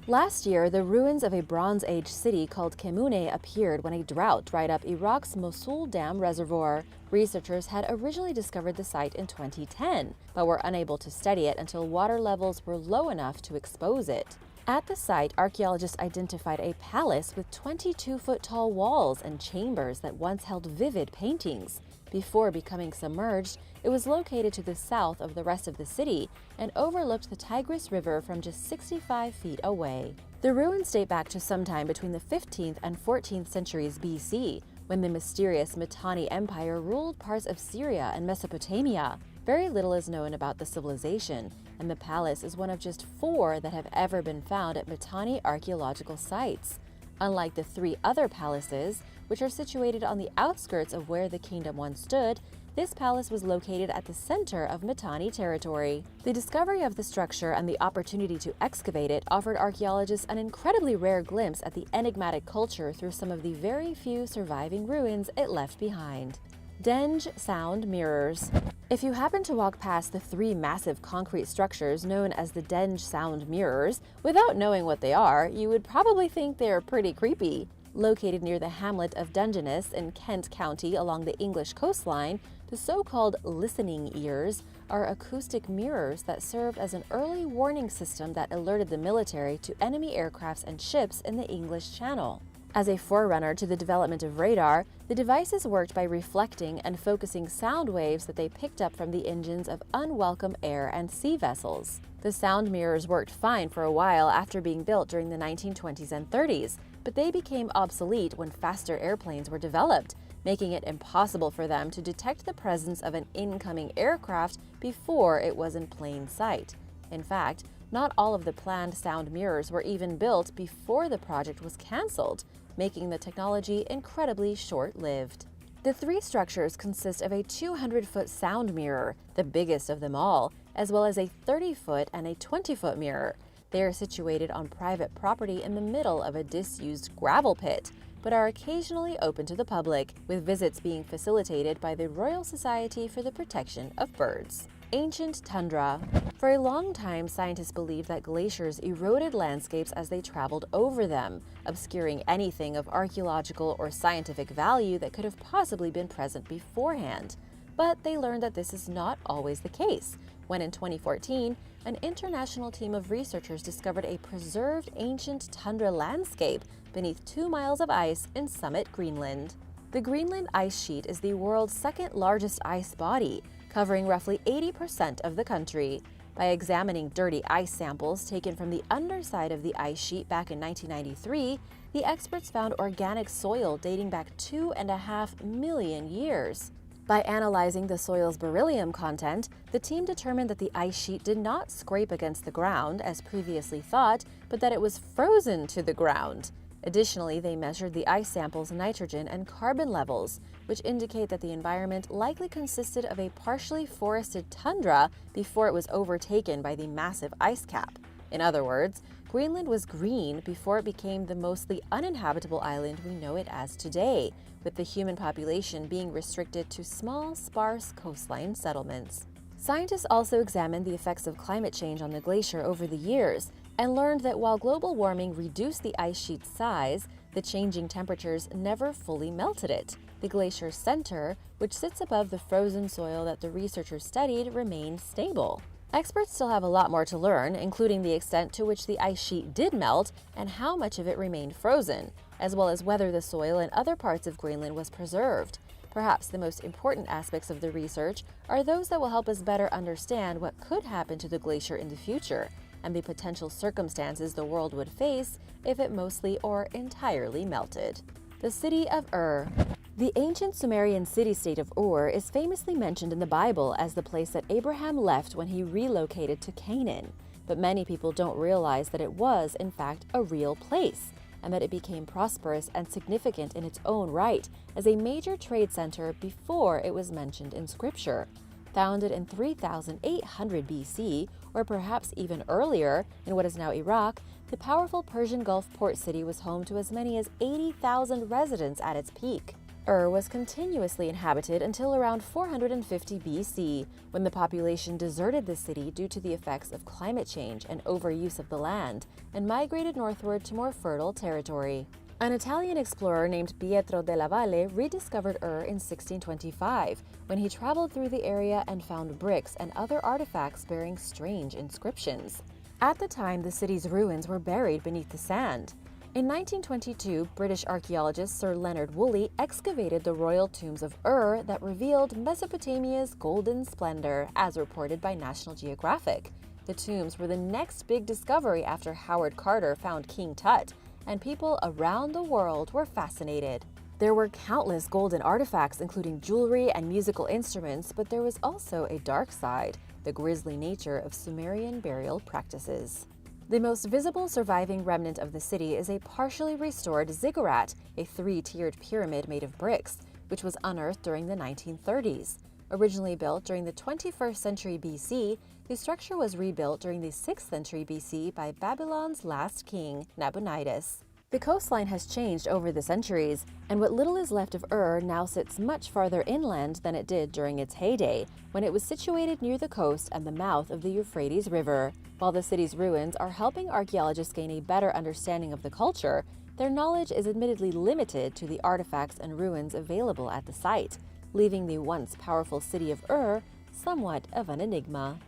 Last year, the ruins of a Bronze Age city called Kemune appeared when a drought dried up Iraq's Mosul Dam reservoir. Researchers had originally discovered the site in 2010, but were unable to study it until water levels were low enough to expose it. At the site, archaeologists identified a palace with 22-foot-tall walls and chambers that once held vivid paintings. Before becoming submerged, it was located to the south of the rest of the city and overlooked the Tigris River from just 65 feet away. The ruins date back to sometime between the 15th and 14th centuries BC, when the mysterious Mitanni Empire ruled parts of Syria and Mesopotamia. Very little is known about the civilization, and the palace is one of just 4 that have ever been found at Mitanni archaeological sites. Unlike the 3 other palaces, which are situated on the outskirts of where the kingdom once stood, this palace was located at the center of Mitanni territory. The discovery of the structure and the opportunity to excavate it offered archaeologists an incredibly rare glimpse at the enigmatic culture through some of the very few surviving ruins it left behind. Denge sound mirrors. If you happen to walk past the 3 massive concrete structures known as the Denge sound mirrors, without knowing what they are, you would probably think they're pretty creepy. Located near the hamlet of Dungeness in Kent County along the English coastline, the so-called listening ears are acoustic mirrors that served as an early warning system that alerted the military to enemy aircrafts and ships in the English Channel. As a forerunner to the development of radar, the devices worked by reflecting and focusing sound waves that they picked up from the engines of unwelcome air and sea vessels. The sound mirrors worked fine for a while after being built during the 1920s and 30s, but they became obsolete when faster airplanes were developed, making it impossible for them to detect the presence of an incoming aircraft before it was in plain sight. In fact, not all of the planned sound mirrors were even built before the project was cancelled, making the technology incredibly short-lived. The 3 structures consist of a 200-foot sound mirror, the biggest of them all, as well as a 30-foot and a 20-foot mirror. They are situated on private property in the middle of a disused gravel pit, but are occasionally open to the public, with visits being facilitated by the Royal Society for the Protection of Birds. Ancient tundra. For a long time, scientists believed that glaciers eroded landscapes as they traveled over them, obscuring anything of archaeological or scientific value that could have possibly been present beforehand. But they learned that this is not always the case, when in 2014, an international team of researchers discovered a preserved ancient tundra landscape beneath 2 miles of ice in Summit, Greenland. The Greenland ice sheet is the world's 2nd largest ice body, covering roughly 80% of the country. By examining dirty ice samples taken from the underside of the ice sheet back in 1993, the experts found organic soil dating back 2.5 million years. By analyzing the soil's beryllium content, the team determined that the ice sheet did not scrape against the ground, as previously thought, but that it was frozen to the ground. Additionally, they measured the ice sample's nitrogen and carbon levels, which indicate that the environment likely consisted of a partially forested tundra before it was overtaken by the massive ice cap. In other words, Greenland was green before it became the mostly uninhabitable island we know it as today, with the human population being restricted to small, sparse coastline settlements. Scientists also examined the effects of climate change on the glacier over the years and learned that while global warming reduced the ice sheet's size, the changing temperatures never fully melted it. The glacier's center, which sits above the frozen soil that the researchers studied, remained stable. Experts still have a lot more to learn, including the extent to which the ice sheet did melt and how much of it remained frozen, as well as whether the soil in other parts of Greenland was preserved. Perhaps the most important aspects of the research are those that will help us better understand what could happen to the glacier in the future and the potential circumstances the world would face if it mostly or entirely melted. The city of Ur. The ancient Sumerian city-state of Ur is famously mentioned in the Bible as the place that Abraham left when he relocated to Canaan. But many people don't realize that it was, in fact, a real place, and that it became prosperous and significant in its own right as a major trade center before it was mentioned in Scripture. Founded in 3800 BC, or perhaps even earlier, in what is now Iraq, the powerful Persian Gulf port city was home to as many as 80,000 residents at its peak. Ur was continuously inhabited until around 450 BC, when the population deserted the city due to the effects of climate change and overuse of the land, and migrated northward to more fertile territory. An Italian explorer named Pietro della Valle rediscovered Ur in 1625, when he traveled through the area and found bricks and other artifacts bearing strange inscriptions. At the time, the city's ruins were buried beneath the sand. In 1922, British archaeologist Sir Leonard Woolley excavated the royal tombs of Ur that revealed Mesopotamia's golden splendor, as reported by National Geographic. The tombs were the next big discovery after Howard Carter found King Tut, and people around the world were fascinated. There were countless golden artifacts, including jewelry and musical instruments, but there was also a dark side, the grisly nature of Sumerian burial practices. The most visible surviving remnant of the city is a partially restored ziggurat, a three-tiered pyramid made of bricks, which was unearthed during the 1930s. Originally built during the 21st century BC, the structure was rebuilt during the 6th century BC by Babylon's last king, Nabonidus. The coastline has changed over the centuries, and what little is left of Ur now sits much farther inland than it did during its heyday, when it was situated near the coast and the mouth of the Euphrates River. While the city's ruins are helping archaeologists gain a better understanding of the culture, their knowledge is admittedly limited to the artifacts and ruins available at the site, leaving the once powerful city of Ur somewhat of an enigma.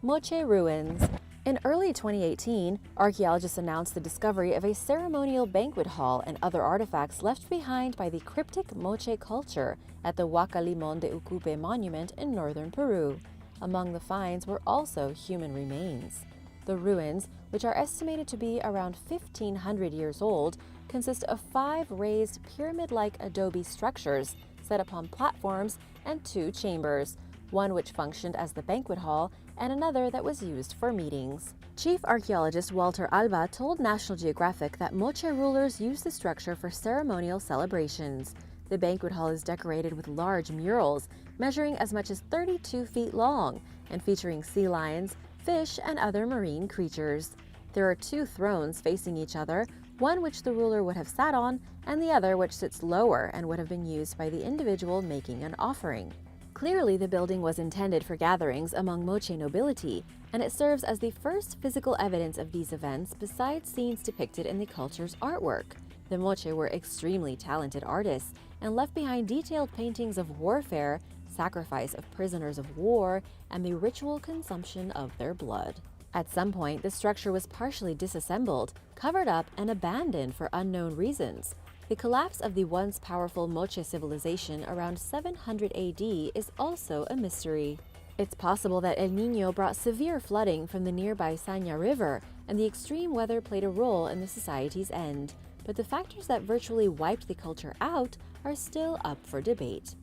Moche Ruins. In early 2018, archaeologists announced the discovery of a ceremonial banquet hall and other artifacts left behind by the cryptic Moche culture at the Huaca Limón de Ucupe monument in northern Peru. Among the finds were also human remains. The ruins, which are estimated to be around 1,500 years old, consist of 5 raised pyramid-like adobe structures set upon platforms and 2 chambers, one which functioned as the banquet hall and another that was used for meetings. Chief archaeologist Walter Alba told National Geographic that Moche rulers used the structure for ceremonial celebrations. The banquet hall is decorated with large murals, measuring as much as 32 feet long and featuring sea lions, fish, and other marine creatures. There are 2 thrones facing each other, one which the ruler would have sat on, and the other which sits lower and would have been used by the individual making an offering. Clearly, the building was intended for gatherings among Moche nobility, and it serves as the first physical evidence of these events besides scenes depicted in the culture's artwork. The Moche were extremely talented artists and left behind detailed paintings of warfare, sacrifice of prisoners of war, and the ritual consumption of their blood. At some point, the structure was partially disassembled, covered up, and abandoned for unknown reasons. The collapse of the once powerful Moche civilization around 700 AD is also a mystery. It's possible that El Niño brought severe flooding from the nearby Sanya River, and the extreme weather played a role in the society's end. But the factors that virtually wiped the culture out are still up for debate.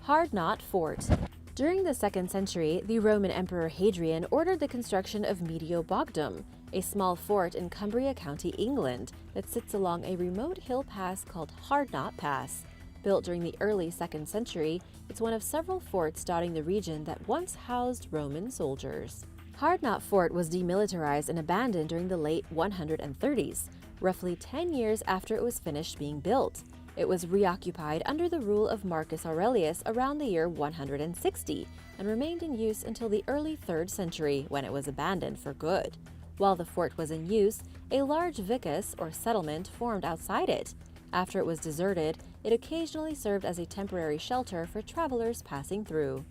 Hardnot Fort. During the 2nd century, the Roman Emperor Hadrian ordered the construction of Medio Bogdum, a small fort in Cumbria County, England, that sits along a remote hill pass called Hardnot Pass. Built during the early 2nd century, it's one of several forts dotting the region that once housed Roman soldiers. Hardnot Fort was demilitarized and abandoned during the late 130s, roughly 10 years after it was finished being built. It was reoccupied under the rule of Marcus Aurelius around the year 160 and remained in use until the early 3rd century, when it was abandoned for good. While the fort was in use, a large vicus, or settlement, formed outside it. After it was deserted, it occasionally served as a temporary shelter for travelers passing through.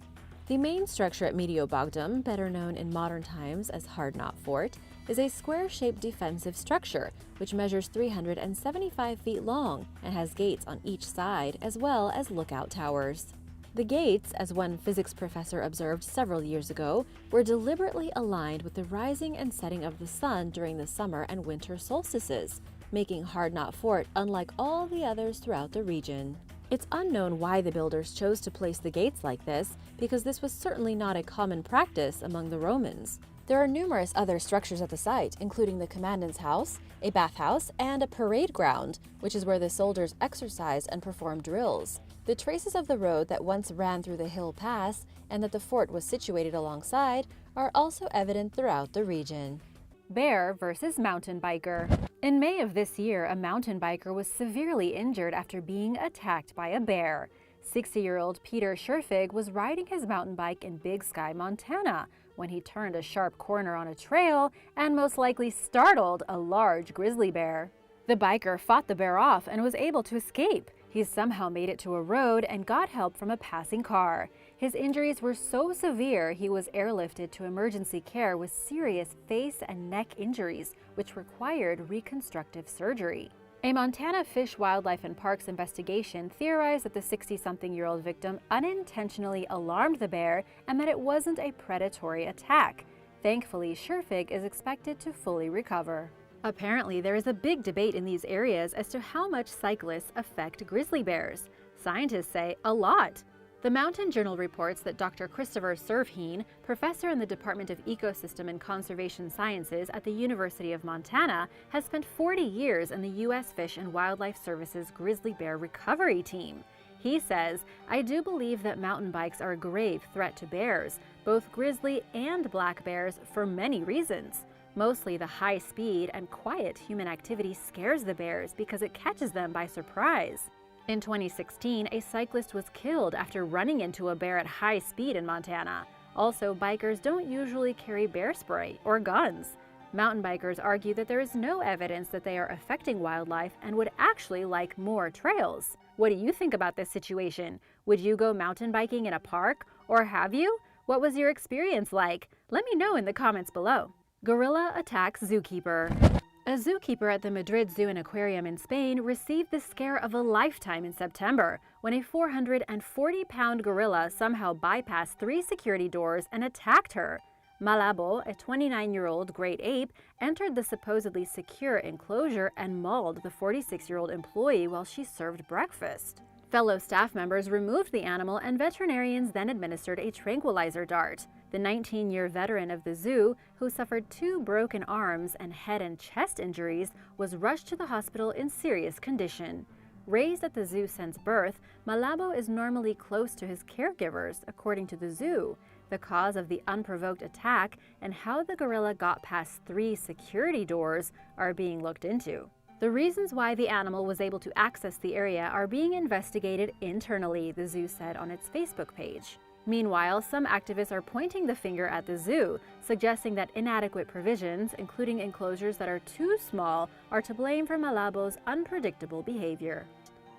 The main structure at Mediobogdom, better known in modern times as Hardnot Fort, is a square-shaped defensive structure which measures 375 feet long and has gates on each side as well as lookout towers. The gates, as one physics professor observed several years ago, were deliberately aligned with the rising and setting of the sun during the summer and winter solstices, making Hardnot Fort unlike all the others throughout the region. It's unknown why the builders chose to place the gates like this, because this was certainly not a common practice among the Romans. There are numerous other structures at the site, including the commandant's house, a bathhouse, and a parade ground, which is where the soldiers exercised and performed drills. The traces of the road that once ran through the hill pass, and that the fort was situated alongside, are also evident throughout the region. Bear versus mountain biker. In May of this year, a mountain biker was severely injured after being attacked by a bear. 60-year-old Peter Scherfig was riding his mountain bike in Big Sky, Montana, when he turned a sharp corner on a trail and most likely startled a large grizzly bear. The biker fought the bear off and was able to escape. He somehow made it to a road and got help from a passing car. His injuries were so severe he was airlifted to emergency care with serious face and neck injuries, which required reconstructive surgery. A Montana Fish, Wildlife and Parks investigation theorized that the 60-something-year-old victim unintentionally alarmed the bear and that it wasn't a predatory attack. Thankfully, Scherfig is expected to fully recover. Apparently, there is a big debate in these areas as to how much cyclists affect grizzly bears. Scientists say a lot. The Mountain Journal reports that Dr. Christopher Servheen, professor in the Department of Ecosystem and Conservation Sciences at the University of Montana, has spent 40 years in the U.S. Fish and Wildlife Service's grizzly bear recovery team. He says, "I do believe that mountain bikes are a grave threat to bears, both grizzly and black bears, for many reasons. Mostly the high speed and quiet human activity scares the bears because it catches them by surprise." In 2016, a cyclist was killed after running into a bear at high speed in Montana. Also, bikers don't usually carry bear spray or guns. Mountain bikers argue that there is no evidence that they are affecting wildlife and would actually like more trails. What do you think about this situation? Would you go mountain biking in a park, or have you? What was your experience like? Let me know in the comments below. Gorilla attacks zookeeper. A zookeeper at the Madrid Zoo and Aquarium in Spain received the scare of a lifetime in September when a 440-pound gorilla somehow bypassed 3 security doors and attacked her. Malabo, a 29-year-old great ape, entered the supposedly secure enclosure and mauled the 46-year-old employee while she served breakfast. Fellow staff members removed the animal, and veterinarians then administered a tranquilizer dart. The 19-year veteran of the zoo, who suffered 2 broken arms and head and chest injuries, was rushed to the hospital in serious condition. Raised at the zoo since birth, Malabo is normally close to his caregivers, according to the zoo. The cause of the unprovoked attack and how the gorilla got past 3 security doors are being looked into. The reasons why the animal was able to access the area are being investigated internally, the zoo said on its Facebook page. Meanwhile, some activists are pointing the finger at the zoo, suggesting that inadequate provisions, including enclosures that are too small, are to blame for Malabo's unpredictable behavior.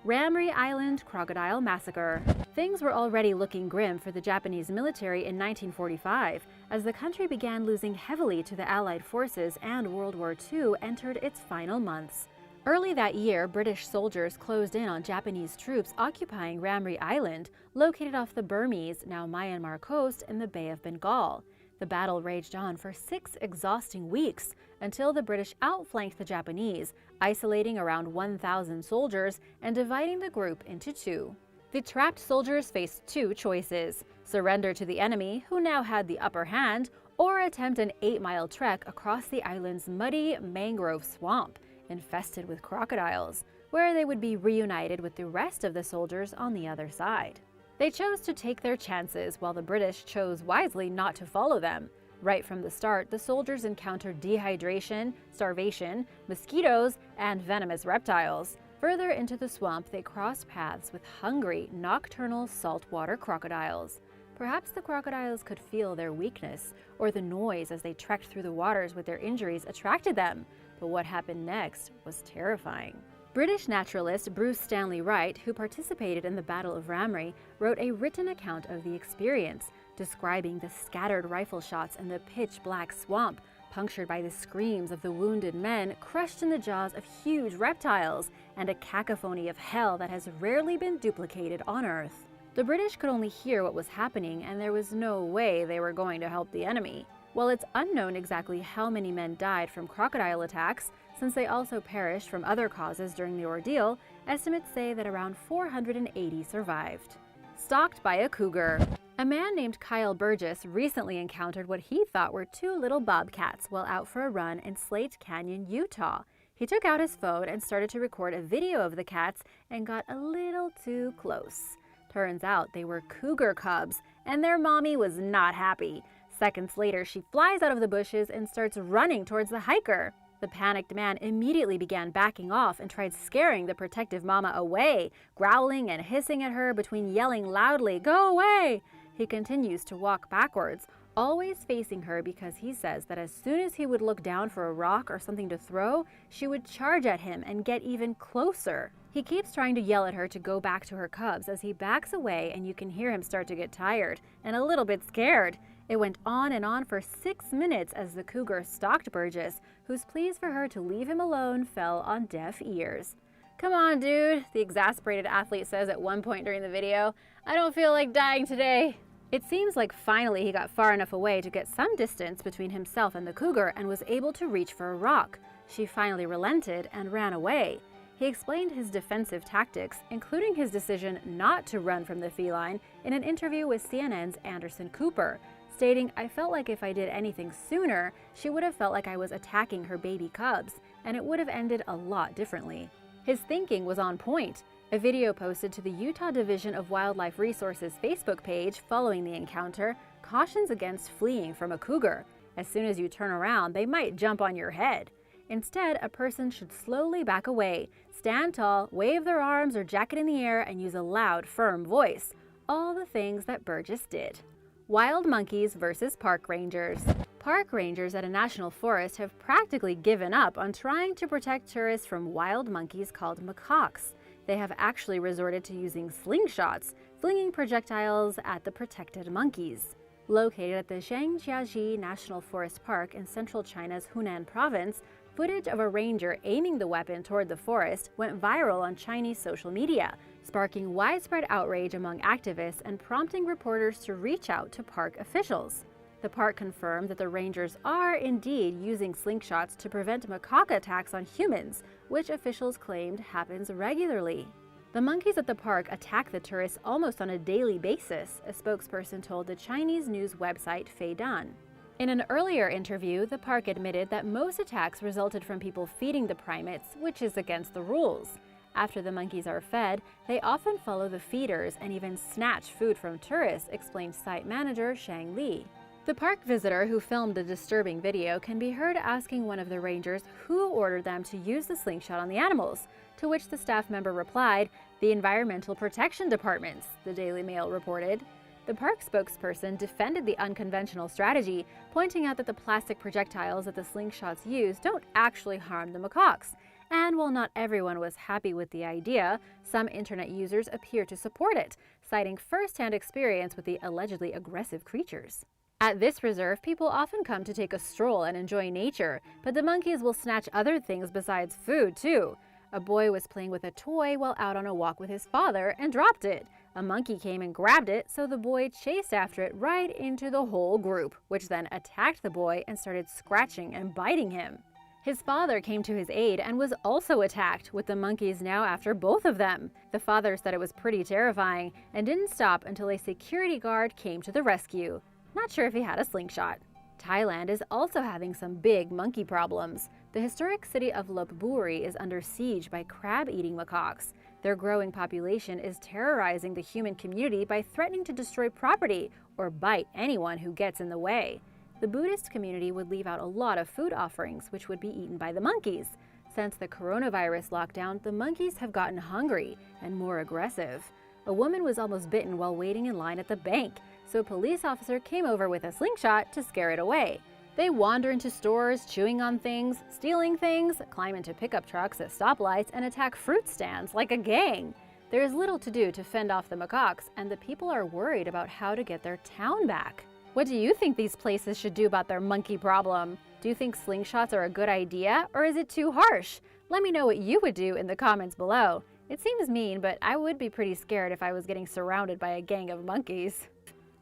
Ramree Island Crocodile Massacre. Things were already looking grim for the Japanese military in 1945, as the country began losing heavily to the Allied forces and World War II entered its final months. Early that year, British soldiers closed in on Japanese troops occupying Ramree Island, located off the Burmese, now Myanmar coast in the Bay of Bengal. The battle raged on for 6 exhausting weeks until the British outflanked the Japanese, isolating around 1,000 soldiers and dividing the group into 2. The trapped soldiers faced 2 choices: surrender to the enemy, who now had the upper hand, or attempt an 8-mile trek across the island's muddy mangrove swamp, infested with crocodiles, where they would be reunited with the rest of the soldiers on the other side. They chose to take their chances, while the British chose wisely not to follow them. Right from the start, the soldiers encountered dehydration, starvation, mosquitoes, and venomous reptiles. Further into the swamp, they crossed paths with hungry, nocturnal saltwater crocodiles. Perhaps the crocodiles could feel their weakness, or the noise as they trekked through the waters with their injuries attracted them. But what happened next was terrifying. British naturalist Bruce Stanley Wright, who participated in the Battle of Ramree, wrote a written account of the experience, describing the scattered rifle shots in the pitch-black swamp, punctured by the screams of the wounded men crushed in the jaws of huge reptiles, and a cacophony of hell that has rarely been duplicated on Earth. The British could only hear what was happening, and there was no way they were going to help the enemy. While it's unknown exactly how many men died from crocodile attacks, since they also perished from other causes during the ordeal, estimates say that around 480 survived. Stalked by a cougar. A man named Kyle Burgess recently encountered what he thought were two little bobcats while out for a run in Slate Canyon, Utah. He took out his phone and started to record a video of the cats and got a little too close. Turns out they were cougar cubs, and their mommy was not happy. Seconds later, she flies out of the bushes and starts running towards the hiker. The panicked man immediately began backing off and tried scaring the protective mama away, growling and hissing at her between yelling loudly, "Go away!" He continues to walk backwards, always facing her because he says that as soon as he would look down for a rock or something to throw, she would charge at him and get even closer. He keeps trying to yell at her to go back to her cubs as he backs away, and you can hear him start to get tired and a little bit scared. It went on and on for 6 minutes as the cougar stalked Burgess, whose pleas for her to leave him alone fell on deaf ears. "Come on, dude," the exasperated athlete says at one point during the video. "I don't feel like dying today." It seems like finally he got far enough away to get some distance between himself and the cougar and was able to reach for a rock. She finally relented and ran away. He explained his defensive tactics, including his decision not to run from the feline, in an interview with CNN's Anderson Cooper, stating, "I felt like if I did anything sooner, she would have felt like I was attacking her baby cubs, and it would have ended a lot differently." His thinking was on point. A video posted to the Utah Division of Wildlife Resources Facebook page following the encounter cautions against fleeing from a cougar. As soon as you turn around, they might jump on your head. Instead, a person should slowly back away, stand tall, wave their arms or jacket in the air, and use a loud, firm voice. All the things that Burgess did. Wild monkeys versus park rangers. Park rangers at a national forest have practically given up on trying to protect tourists from wild monkeys called macaques. They have actually resorted to using slingshots, flinging projectiles at the protected monkeys. Located at the Zhangjiajie National Forest Park in central China's Hunan province, footage of a ranger aiming the weapon toward the forest went viral on Chinese social media, sparking widespread outrage among activists and prompting reporters to reach out to park officials. The park confirmed that the rangers are indeed using slingshots to prevent macaque attacks on humans, which officials claimed happens regularly. The monkeys at the park attack the tourists almost on a daily basis, a spokesperson told the Chinese news website Feidan. In an earlier interview, the park admitted that most attacks resulted from people feeding the primates, which is against the rules. After the monkeys are fed, they often follow the feeders and even snatch food from tourists, explained site manager Shang Li. The park visitor who filmed the disturbing video can be heard asking one of the rangers who ordered them to use the slingshot on the animals, to which the staff member replied, "The Environmental Protection Departments," the Daily Mail reported. The park spokesperson defended the unconventional strategy, pointing out that the plastic projectiles that the slingshots use don't actually harm the macaques. And while not everyone was happy with the idea, some internet users appear to support it, citing first-hand experience with the allegedly aggressive creatures. At this reserve, people often come to take a stroll and enjoy nature, but the monkeys will snatch other things besides food, too. A boy was playing with a toy while out on a walk with his father and dropped it. A monkey came and grabbed it, so the boy chased after it right into the whole group, which then attacked the boy and started scratching and biting him. His father came to his aid and was also attacked, with the monkeys now after both of them. The father said it was pretty terrifying and didn't stop until a security guard came to the rescue. Not sure if he had a slingshot. Thailand is also having some big monkey problems. The historic city of Lopburi is under siege by crab-eating macaques. Their growing population is terrorizing the human community by threatening to destroy property or bite anyone who gets in the way. the Buddhist community would leave out a lot of food offerings, which would be eaten by the monkeys. Since the coronavirus lockdown, the monkeys have gotten hungry and more aggressive. A woman was almost bitten while waiting in line at the bank, so a police officer came over with a slingshot to scare it away. They wander into stores, chewing on things, stealing things, climb into pickup trucks at stoplights, and attack fruit stands like a gang. There is little to do to fend off the macaques, and the people are worried about how to get their town back. What do you think these places should do about their monkey problem? Do you think slingshots are a good idea, or is it too harsh? Let me know what you would do in the comments below. It seems mean, but I would be pretty scared if I was getting surrounded by a gang of monkeys.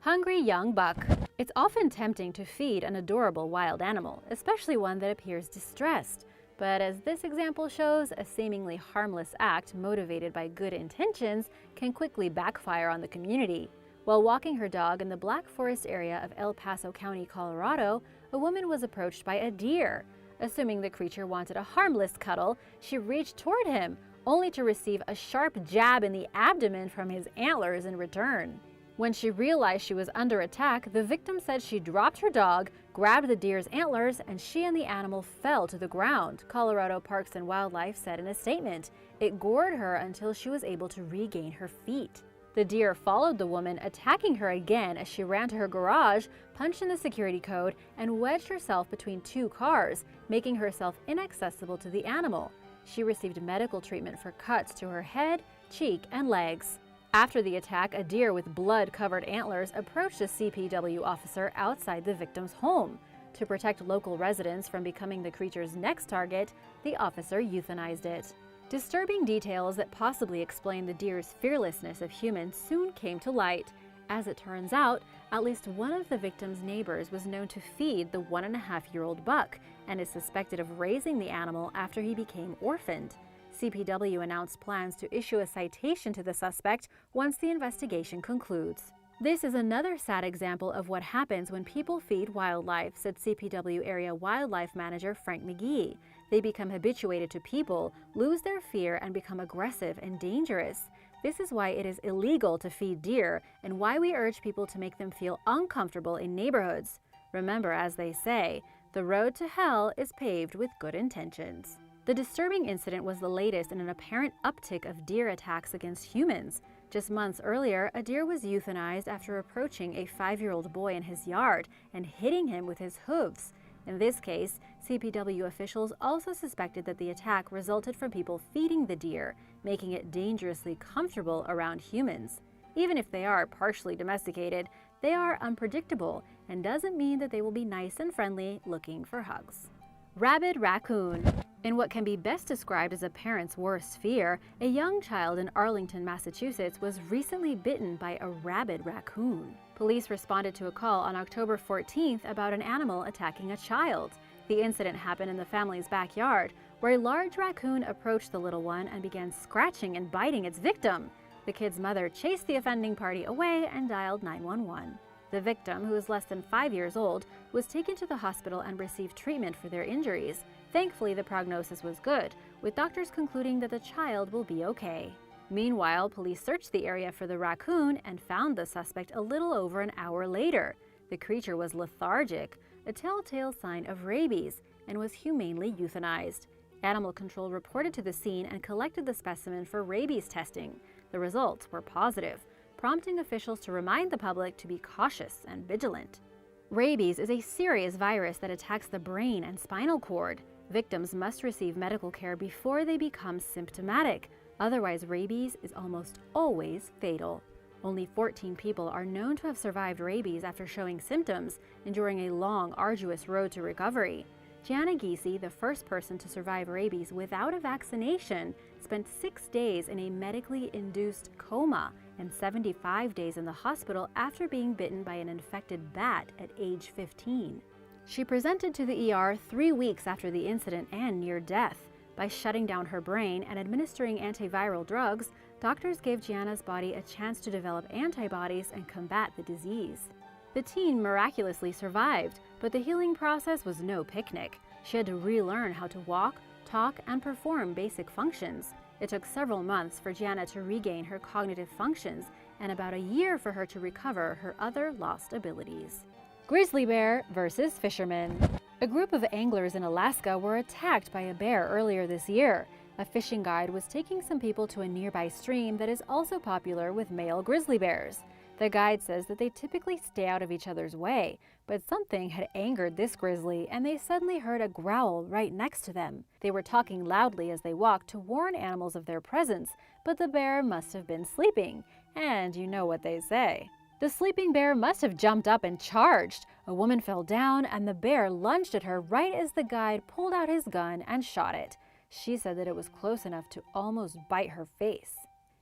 Hungry young buck. It's often tempting to feed an adorable wild animal, especially one that appears distressed. But as this example shows, a seemingly harmless act motivated by good intentions can quickly backfire on the community. While walking her dog in the Black Forest area of El Paso County, Colorado, a woman was approached by a deer. Assuming the creature wanted a harmless cuddle, she reached toward him, only to receive a sharp jab in the abdomen from his antlers in return. When she realized she was under attack, the victim said she dropped her dog, grabbed the deer's antlers, and she and the animal fell to the ground, Colorado Parks and Wildlife said in a statement. It gored her until she was able to regain her feet. The deer followed the woman, attacking her again as she ran to her garage, punched in the security code, and wedged herself between two cars, making herself inaccessible to the animal. She received medical treatment for cuts to her head, cheek, and legs. After the attack, a deer with blood-covered antlers approached a CPW officer outside the victim's home. To protect local residents from becoming the creature's next target, the officer euthanized it. Disturbing details that possibly explain the deer's fearlessness of humans soon came to light. As it turns out, at least one of the victim's neighbors was known to feed the 1.5-year-old buck and is suspected of raising the animal after he became orphaned. CPW announced plans to issue a citation to the suspect once the investigation concludes. This is another sad example of what happens when people feed wildlife, said CPW Area Wildlife Manager Frank McGee. They become habituated to people, lose their fear, and become aggressive and dangerous. This is why it is illegal to feed deer and why we urge people to make them feel uncomfortable in neighborhoods. Remember, as they say, the road to hell is paved with good intentions. The disturbing incident was the latest in an apparent uptick of deer attacks against humans. Just months earlier, a deer was euthanized after approaching a 5-year-old boy in his yard and hitting him with his hooves. In this case, CPW officials also suspected that the attack resulted from people feeding the deer, making it dangerously comfortable around humans. Even if they are partially domesticated, they are unpredictable and doesn't mean that they will be nice and friendly looking for hugs. Rabid Raccoon. In what can be best described as a parent's worst fear, a young child in Arlington, Massachusetts was recently bitten by a rabid raccoon. Police responded to a call on October 14th about an animal attacking a child. The incident happened in the family's backyard, where a large raccoon approached the little one and began scratching and biting its victim. The kid's mother chased the offending party away and dialed 911. The victim, who is less than 5 years old, was taken to the hospital and received treatment for their injuries. Thankfully, the prognosis was good, with doctors concluding that the child will be okay. Meanwhile, police searched the area for the raccoon and found the suspect a little over an hour later. The creature was lethargic, a telltale sign of rabies, and was humanely euthanized. Animal Control reported to the scene and collected the specimen for rabies testing. The results were positive, prompting officials to remind the public to be cautious and vigilant. Rabies is a serious virus that attacks the brain and spinal cord. Victims must receive medical care before they become symptomatic. Otherwise, rabies is almost always fatal. Only 14 people are known to have survived rabies after showing symptoms, enduring a long, arduous road to recovery. Gianna Giese, the first person to survive rabies without a vaccination, spent 6 days in a medically induced coma and 75 days in the hospital after being bitten by an infected bat at age 15. She presented to the ER 3 weeks after the incident and near death. By shutting down her brain and administering antiviral drugs, doctors gave Gianna's body a chance to develop antibodies and combat the disease. The teen miraculously survived, but the healing process was no picnic. She had to relearn how to walk, talk, and perform basic functions. It took several months for Gianna to regain her cognitive functions and about a year for her to recover her other lost abilities. Grizzly bear versus fisherman. A group of anglers in Alaska were attacked by a bear earlier this year. A fishing guide was taking some people to a nearby stream that is also popular with male grizzly bears. The guide says that they typically stay out of each other's way, but something had angered this grizzly and they suddenly heard a growl right next to them. They were talking loudly as they walked to warn animals of their presence, but the bear must have been sleeping, and you know what they say. The sleeping bear must have jumped up and charged. A woman fell down and the bear lunged at her right as the guide pulled out his gun and shot it. She said that it was close enough to almost bite her face.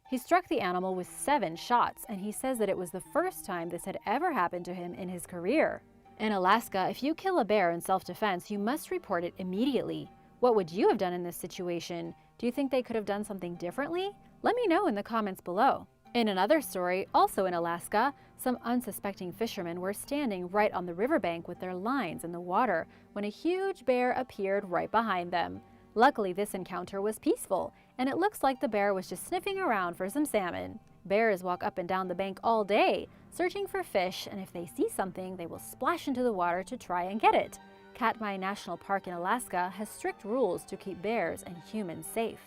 He struck the animal with 7 shots, and he says that it was the first time this had ever happened to him in his career. In Alaska, if you kill a bear in self-defense, you must report it immediately. What would you have done in this situation? Do you think they could have done something differently? Let me know in the comments below. In another story, also in Alaska, some unsuspecting fishermen were standing right on the riverbank with their lines in the water when a huge bear appeared right behind them. Luckily, this encounter was peaceful, and it looks like the bear was just sniffing around for some salmon. Bears walk up and down the bank all day, searching for fish, and if they see something, they will splash into the water to try and get it. Katmai National Park in Alaska has strict rules to keep bears and humans safe.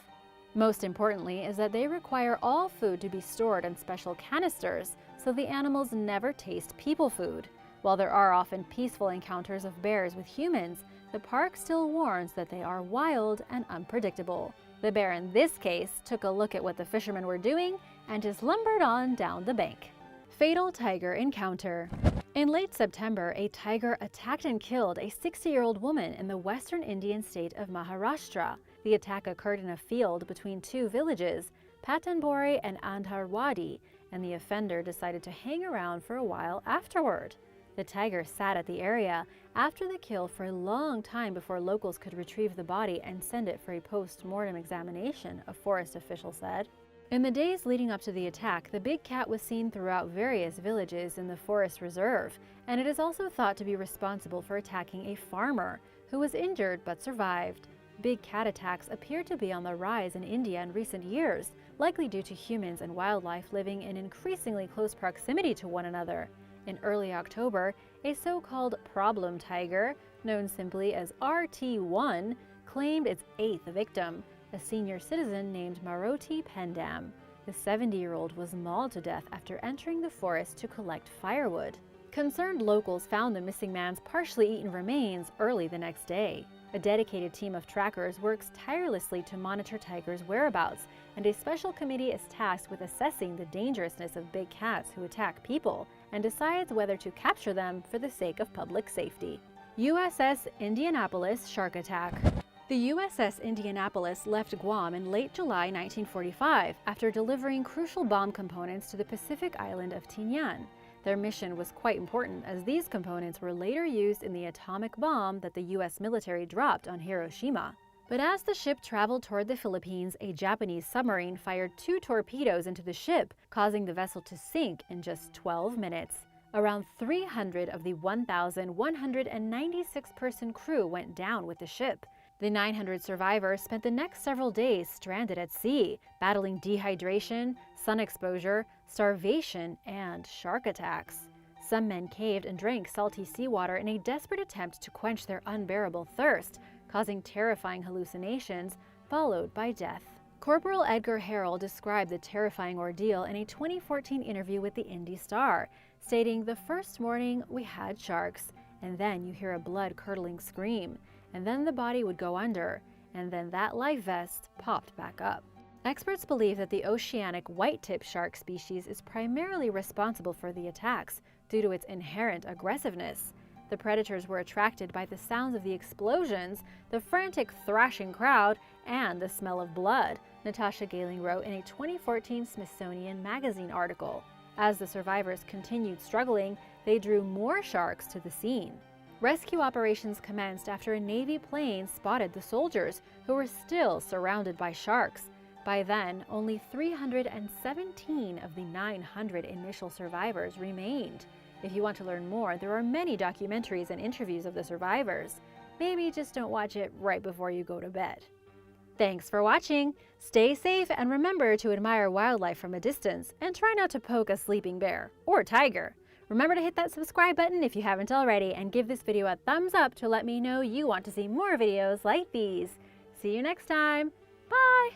Most importantly is that they require all food to be stored in special canisters, so the animals never taste people food. While there are often peaceful encounters of bears with humans, the park still warns that they are wild and unpredictable. The bear in this case took a look at what the fishermen were doing and just lumbered on down the bank. Fatal tiger encounter. In late September, a tiger attacked and killed a 60-year-old woman in the western Indian state of Maharashtra. The attack occurred in a field between 2 villages, Patanbori and Andharwadi, and the offender decided to hang around for a while afterward. The tiger sat at the area after the kill for a long time before locals could retrieve the body and send it for a post-mortem examination, a forest official said. In the days leading up to the attack, the big cat was seen throughout various villages in the forest reserve, and it is also thought to be responsible for attacking a farmer who was injured but survived. Big cat attacks appear to be on the rise in India in recent years, likely due to humans and wildlife living in increasingly close proximity to one another. In early October, a so-called problem tiger, known simply as RT1, claimed its 8th victim, a senior citizen named Maroti Pendam. The 70-year-old was mauled to death after entering the forest to collect firewood. Concerned locals found the missing man's partially eaten remains early the next day. A dedicated team of trackers works tirelessly to monitor tigers' whereabouts, and a special committee is tasked with assessing the dangerousness of big cats who attack people and decides whether to capture them for the sake of public safety. USS Indianapolis shark attack. The USS Indianapolis left Guam in late July 1945 after delivering crucial bomb components to the Pacific island of Tinian. Their mission was quite important as these components were later used in the atomic bomb that the US military dropped on Hiroshima. But as the ship traveled toward the Philippines, a Japanese submarine fired 2 torpedoes into the ship, causing the vessel to sink in just 12 minutes. Around 300 of the 1,196-person crew went down with the ship. The 900 survivors spent the next several days stranded at sea, battling dehydration, sun exposure, starvation, and shark attacks. Some men caved and drank salty seawater in a desperate attempt to quench their unbearable thirst, causing terrifying hallucinations, followed by death. Corporal Edgar Harrell described the terrifying ordeal in a 2014 interview with the Indy Star, stating, "The first morning we had sharks, and then you hear a blood-curdling scream, and then the body would go under, and then that life vest popped back up." Experts believe that the oceanic white-tip shark species is primarily responsible for the attacks due to its inherent aggressiveness. The predators were attracted by the sounds of the explosions, the frantic thrashing crowd, and the smell of blood, Natasha Galing wrote in a 2014 Smithsonian Magazine article. As the survivors continued struggling, they drew more sharks to the scene. Rescue operations commenced after a Navy plane spotted the soldiers, who were still surrounded by sharks. By then, only 317 of the 900 initial survivors remained. If you want to learn more, there are many documentaries and interviews of the survivors. Maybe just don't watch it right before you go to bed. Thanks for watching! Stay safe and remember to admire wildlife from a distance and try not to poke a sleeping bear or tiger. Remember to hit that subscribe button if you haven't already, and give this video a thumbs up to let me know you want to see more videos like these. See you next time. Bye!